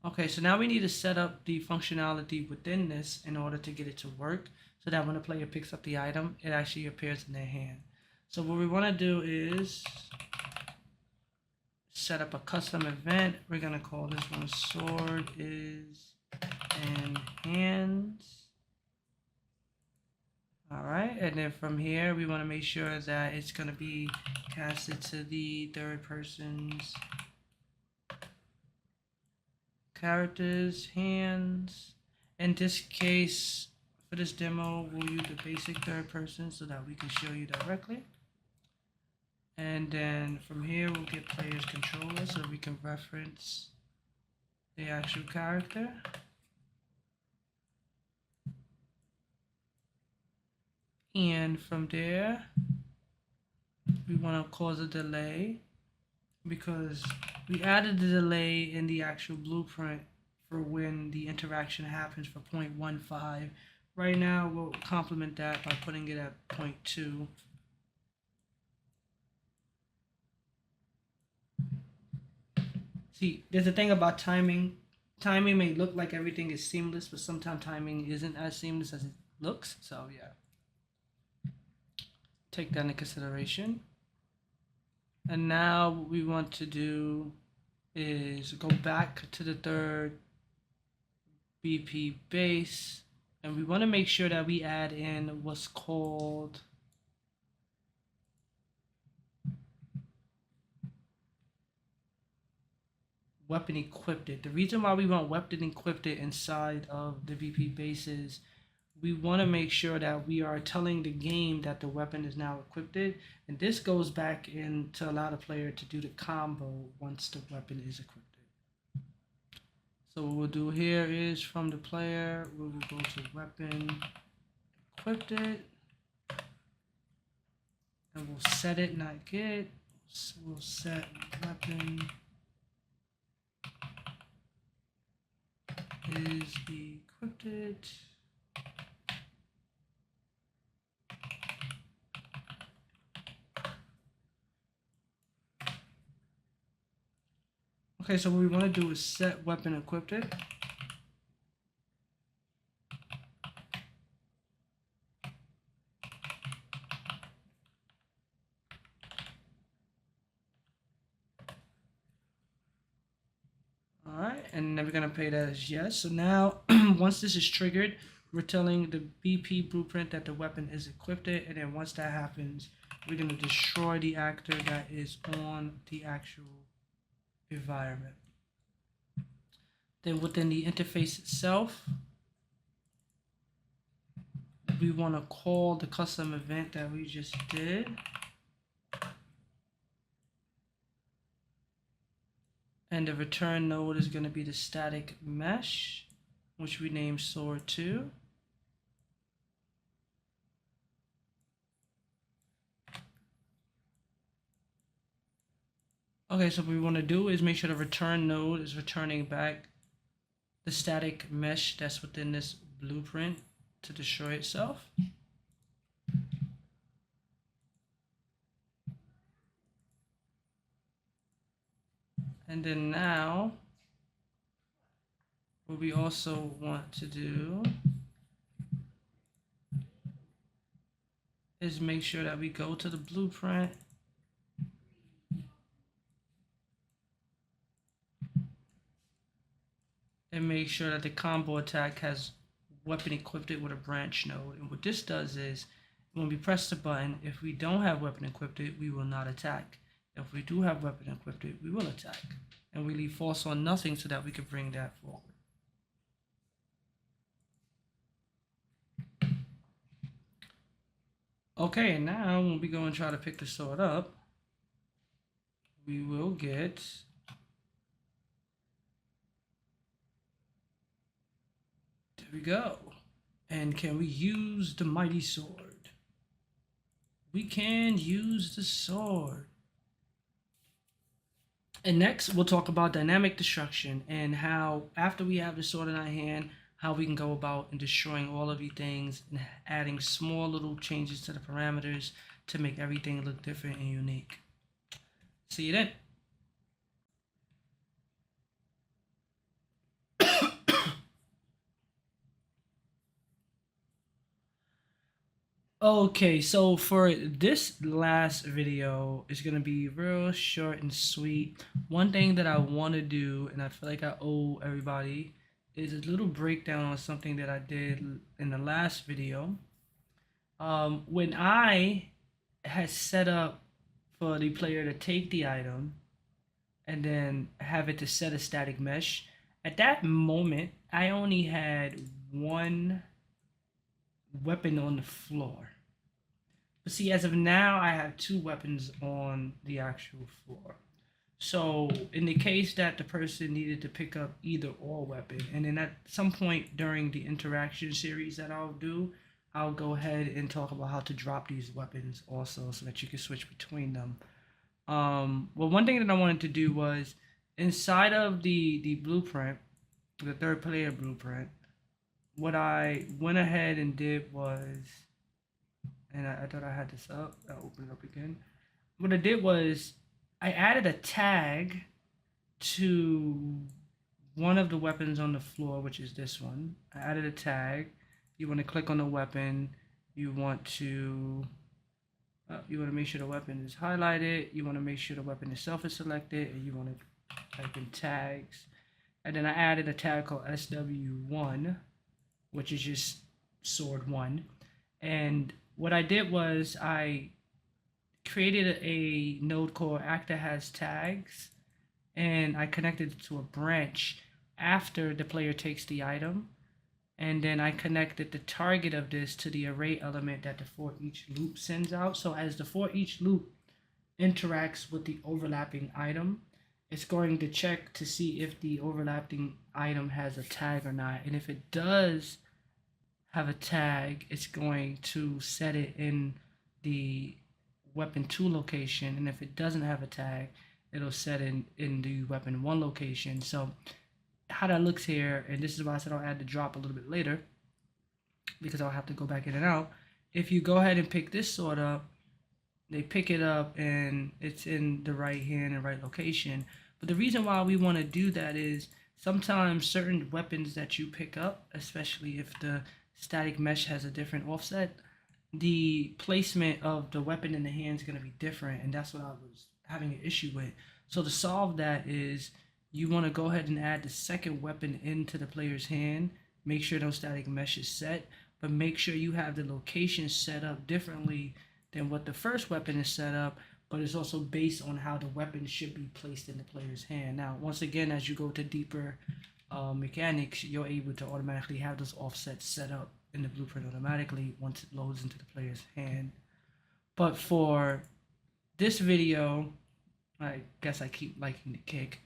Okay, so now we need to set up the functionality within this in order to get it to work so that when the player picks up the item, it actually appears in their hand. So what we want to do is set up a custom event. We're going to call this one sword is in hands. All right, and then from here, we want to make sure that it's going to be casted to the third person's characters, hands. In this case, for this demo, we'll use the basic third person so that we can show you directly. And then from here, we'll get player's controller so we can reference the actual character. And from there, we want to cause a delay because we added the delay in the actual blueprint for when the interaction happens for 0.15. Right now, we'll complement that by putting it at 0.2. See, there's a thing about timing. Timing may look like everything is seamless, but sometimes timing isn't as seamless as it looks. So yeah. Take that into consideration. And now what we want to do is go back to the third BP base, and we want to make sure that we add in what's called weapon equipped. The reason why we want weapon equipped inside of the BP base is we want to make sure that we are telling the game that the weapon is now equipped. And this goes back in to allow the player to do the combo once the weapon is equipped. So what we'll do here is from the player, we will go to weapon, equipped it, and we'll set it, not get. So we'll set weapon is equipped. Okay, so what we want to do is set weapon equipped. Alright, and then we're going to pay that as yes. So now, once this is triggered, we're telling the BP blueprint that the weapon is equipped. And then once that happens, we're going to destroy the actor that is on the actual environment. Then within the interface itself, we want to call the custom event that we just did. And the return node is going to be the static mesh, which we named sword2. Okay, so what we want to do is make sure the return node is returning back the static mesh that's within this blueprint to destroy itself. And then now, what we also want to do is make sure that we go to the blueprint and make sure that the combo attack has weapon equipped with a branch node. And what this does is, when we press the button, if we don't have weapon equipped, we will not attack. If we do have weapon equipped, we will attack. And we leave false on nothing so that we can bring that forward. Okay, and now when we go and try to pick the sword up, we will get there we go. And can we use the mighty sword? We can use the sword. And next, we'll talk about dynamic destruction and how, after we have the sword in our hand, how we can go about and destroying all of these things and adding small little changes to the parameters to make everything look different and unique. See you then. Okay, so for this last video, it's gonna be real short and sweet. One thing that I want to do, and I feel like I owe everybody, is a little breakdown on something that I did in the last video. When I had set up for the player to take the item and then have it to set a static mesh, at that moment, I only had one weapon on the floor. But see, as of now, I have two weapons on the actual floor. So in the case that the person needed to pick up either or weapon, and then at some point during the interaction series that I'll do, I'll go ahead and talk about how to drop these weapons also so that you can switch between them. Well, one thing that I wanted to do was inside of the blueprint, the third player blueprint, what I went ahead and did was, and I thought I had this up, I'll open it up again. What I did was I added a tag to one of the weapons on the floor, which is this one. I added a tag. You want to click on the weapon. You want to make sure the weapon is highlighted. You want to make sure the weapon itself is selected, and you want to type in tags. And then I added a tag called SW1, which is just sword 1. And what I did was I created a node called actor has tags, and I connected it to a branch after the player takes the item. and then I connected the target of this to the array element that the for each loop sends out. So as the for each loop interacts with the overlapping item, it's going to check to see if the overlapping item has a tag or not. And if it does have a tag, it's going to set it in the weapon 2 location. And if it doesn't have a tag, it'll set in the weapon 1 location. So how that looks here, and this is why I said I'll add the drop a little bit later, because I'll have to go back in and out. If you go ahead and pick this sword up, they pick it up and it's in the right hand and right location. But the reason why we want to do that is sometimes certain weapons that you pick up, especially if the static mesh has a different offset, the placement of the weapon in the hand is going to be different, and that's what I was having an issue with. So to solve that is you want to go ahead and add the second weapon into the player's hand, make sure no static mesh is set, but make sure you have the location set up differently than what the first weapon is set up, but it's also based on how the weapon should be placed in the player's hand. Now, once again, as you go to deeper mechanics, you're able to automatically have those offsets set up in the blueprint automatically once it loads into the player's hand. But for this video, I guess I keep liking the kick.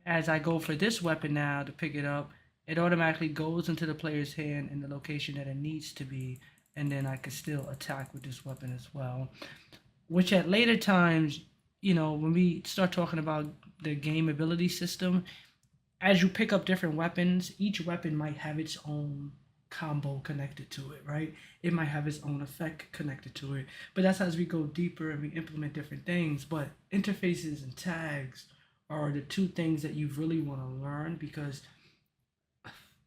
As I go for this weapon now to pick it up, it automatically goes into the player's hand in the location that it needs to be, and then I could still attack with this weapon as well. Which at later times, you know, when we start talking about the game ability system, as you pick up different weapons, each weapon might have its own combo connected to it, right? It might have its own effect connected to it. But that's as we go deeper and we implement different things. But interfaces and tags are the two things that you really want to learn, because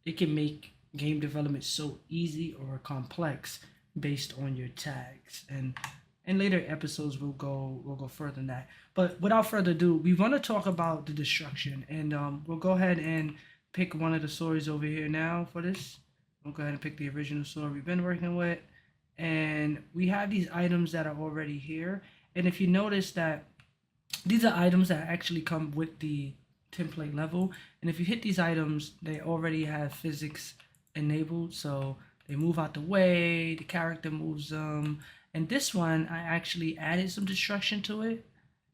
it can make game development so easy or complex based on your tags. And in later episodes we'll go further than that. But without further ado, we want to talk about the destruction, and we'll go ahead and pick one of the swords over here now for this. We'll go ahead and pick the original sword we've been working with, and we have these items that are already here. And if you notice that these are items that actually come with the template level, and if you hit these items, they already have physics enabled, so they move out the way, the character moves them. And this one, I actually added some destruction to it,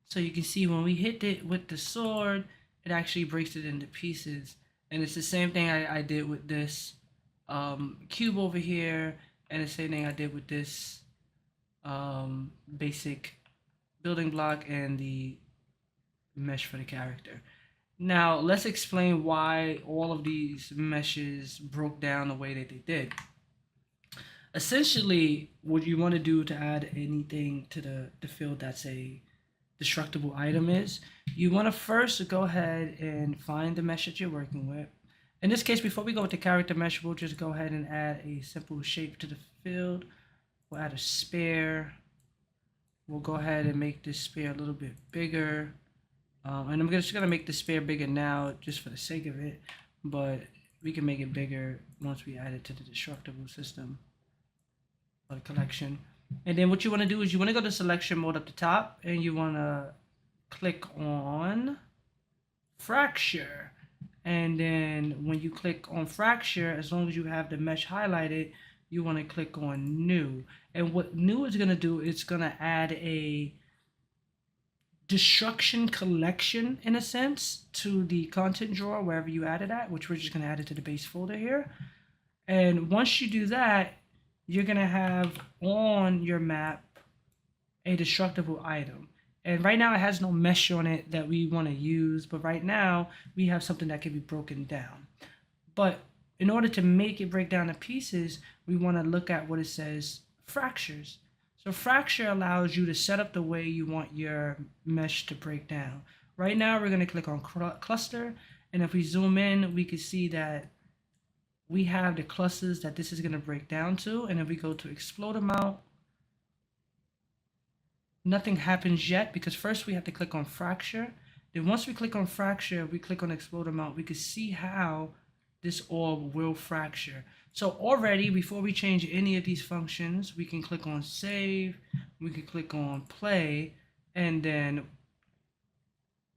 so you can see when we hit it with the sword, it actually breaks it into pieces. And it's the same thing I did with this cube over here, and the same thing I did with this basic building block and the mesh for the character. Now, let's explain why all of these meshes broke down the way that they did. Essentially, what you want to do to add anything to the field that's a destructible item is, you want to first go ahead and find the mesh that you're working with. In this case, before we go with the character mesh, we'll just go ahead and add a simple shape to the field. We'll add a sphere. We'll go ahead and make this sphere a little bit bigger. And I'm just going to make the sphere bigger now just for the sake of it, but we can make it bigger once we add it to the destructible system or the collection. And then what you want to do is you want to go to selection mode up the top, and you want to click on fracture. And then when you click on fracture, as long as you have the mesh highlighted, you want to click on new. And what new is going to do, it's going to add a destruction collection, in a sense, to the content drawer wherever you added that, which we're just going to add it to the base folder here. And once you do that, you're going to have on your map a destructible item. And right now it has no mesh on it that we want to use, but right now we have something that can be broken down. But in order to make it break down to pieces, we want to look at what it says fractures. So fracture allows you to set up the way you want your mesh to break down. Right now we're going to click on cluster, and if we zoom in, we can see that we have the clusters that this is going to break down to. And if we go to explode amount, nothing happens yet, because first we have to click on fracture. Then once we click on fracture, we click on explode amount, we can see how this orb will fracture. So already, before we change any of these functions, we can click on save, we can click on play, and then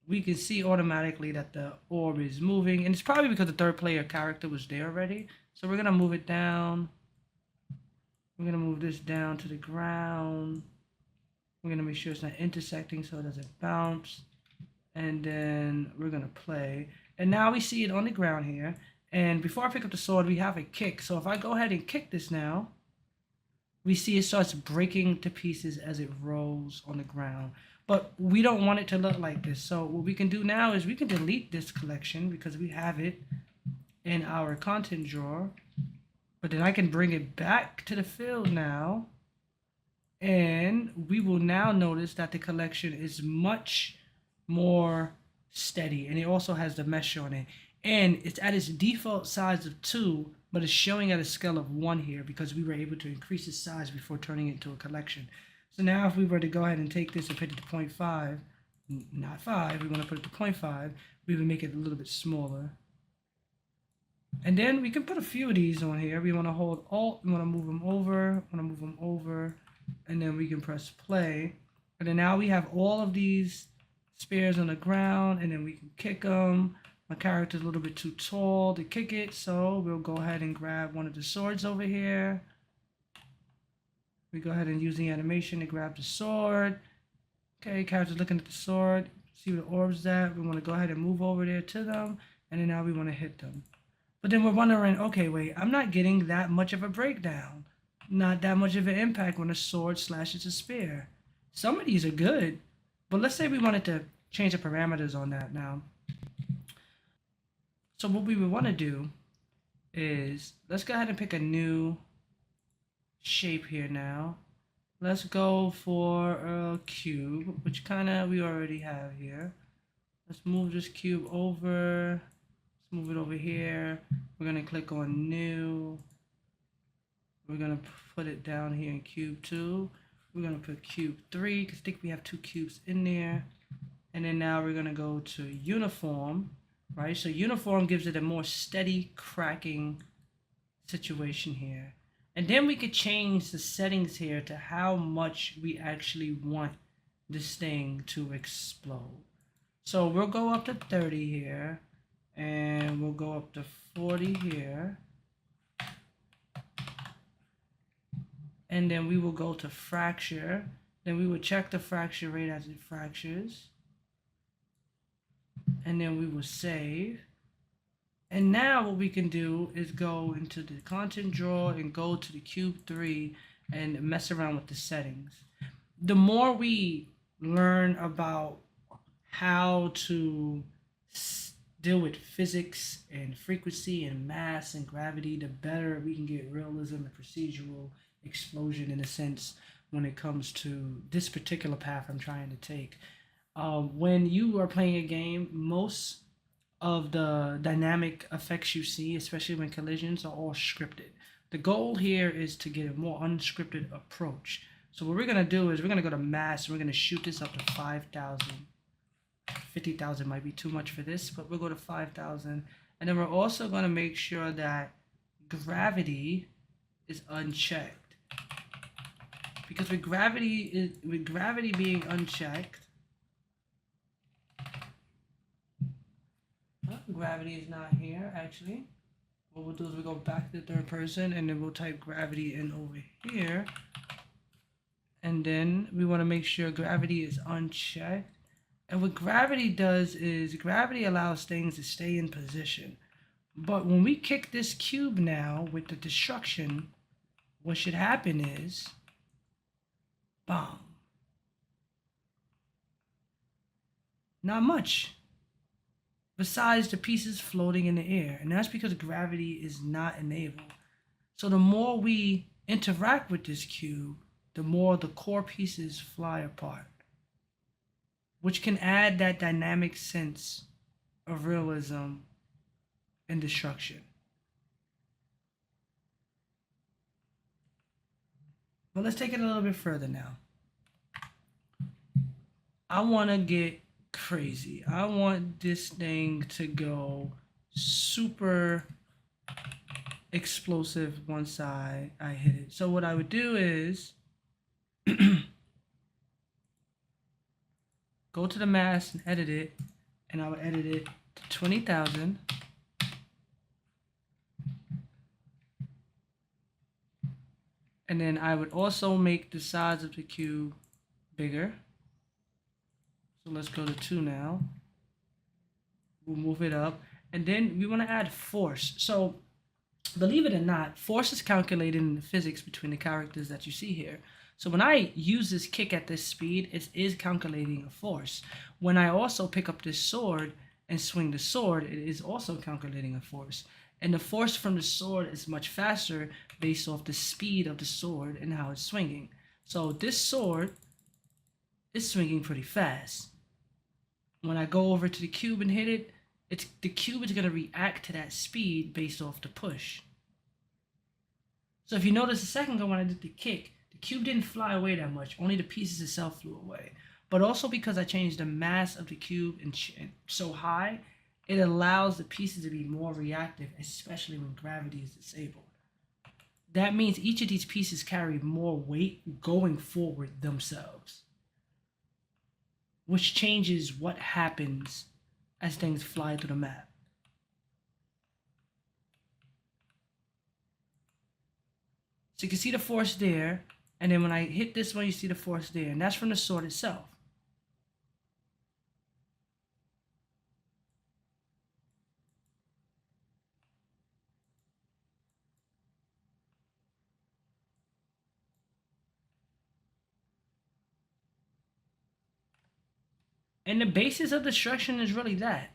we can see automatically that the orb is moving. And it's probably because the third player character was there already. So we're gonna move it down. We're gonna move this down to the ground. We're gonna make sure it's not intersecting so it doesn't bounce. And then we're gonna play. And now we see it on the ground here. And before I pick up the sword, we have a kick. So if I go ahead and kick this now, we see it starts breaking to pieces as it rolls on the ground. But we don't want it to look like this. So what we can do now is we can delete this collection because we have it in our content drawer. But then I can bring it back to the field now. And we will now notice that the collection is much more steady. And it also has the mesh on it. And it's at its default size of 2, but it's showing at a scale of 1 here because we were able to increase its size before turning it into a collection. So now if we were to go ahead and take this and put it to 0.5, not 5, we want to put it to 0.5, we would make it a little bit smaller. And then we can put a few of these on here. We want to hold Alt, we want to move them over, and then we can press play. And then now we have all of these spears on the ground, and then we can kick them. My character's a little bit too tall to kick it, so we'll go ahead and grab one of the swords over here. We go ahead and use the animation to grab the sword. Okay, character's looking at the sword. See where the orb's at. We want to go ahead and move over there to them, and then now we want to hit them. But then we're wondering, okay, wait, I'm not getting that much of a breakdown. Not that much of an impact when a sword slashes a spear. Some of these are good, but let's say we wanted to change the parameters on that now. So what we would want to do is, let's go ahead and pick a new shape here now. Let's go for a cube, which kind of we already have here. Let's move this cube over. Let's move it over here. We're going to click on new. We're going to put it down here in cube 2. We're going to put cube 3 because I think we have 2 cubes in there. And then now we're going to go to uniform. Right, so uniform gives it a more steady cracking situation here. And then we could change the settings here to how much we actually want this thing to explode. So we'll go up to 30 here, and we'll go up to 40 here. And then we will go to fracture. Then we will check the fracture rate as it fractures. And then we will save. And now what we can do is go into the content drawer and go to the cube 3 and mess around with the settings. The more we learn about how to deal with physics and frequency and mass and gravity, the better we can get realism and procedural explosion in a sense when it comes to this particular path I'm trying to take. When you are playing a game, most of the dynamic effects you see, especially when collisions, are all scripted. The goal here is to get a more unscripted approach. So what we're going to do is we're going to go to mass, and we're going to shoot this up to 5,000. 50,000 might be too much for this, but we'll go to 5,000. And then we're also going to make sure that gravity is unchecked. Because with gravity being unchecked, gravity is not here actually. What we'll do is we'll go back to the third person, and then we'll type gravity in over here. And then we want to make sure gravity is unchecked. And what gravity does is gravity allows things to stay in position. But when we kick this cube now with the destruction, what should happen is, bam. Not much. Besides the pieces floating in the air. And that's because gravity is not enabled. So the more we interact with this cube, the more the core pieces fly apart, which can add that dynamic sense of realism and destruction. But let's take it a little bit further now. I want to get crazy. I want this thing to go super explosive once I hit it. So what I would do is go to the mask and edit it, and I would edit it to 20,000. And then I would also make the size of the cube bigger. So let's go to 2 now. We'll move it up. And then we want to add force. So believe it or not, force is calculated in the physics between the characters that you see here. So when I use this kick at this speed, it is calculating a force. When I also pick up this sword and swing the sword, it is also calculating a force. And the force from the sword is much faster based off the speed of the sword and how it's swinging. So this sword is swinging pretty fast. When I go over to the cube and hit it, the cube is going to react to that speed based off the push. So if you notice a second ago when I did the kick, the cube didn't fly away that much. Only the pieces itself flew away. But also because I changed the mass of the cube and so high, it allows the pieces to be more reactive, especially when gravity is disabled. That means each of these pieces carry more weight going forward themselves, which changes what happens as things fly through the map. So you can see the force there, and then when I hit this one, you see the force there, and that's from the sword itself. And the basis of destruction is really that.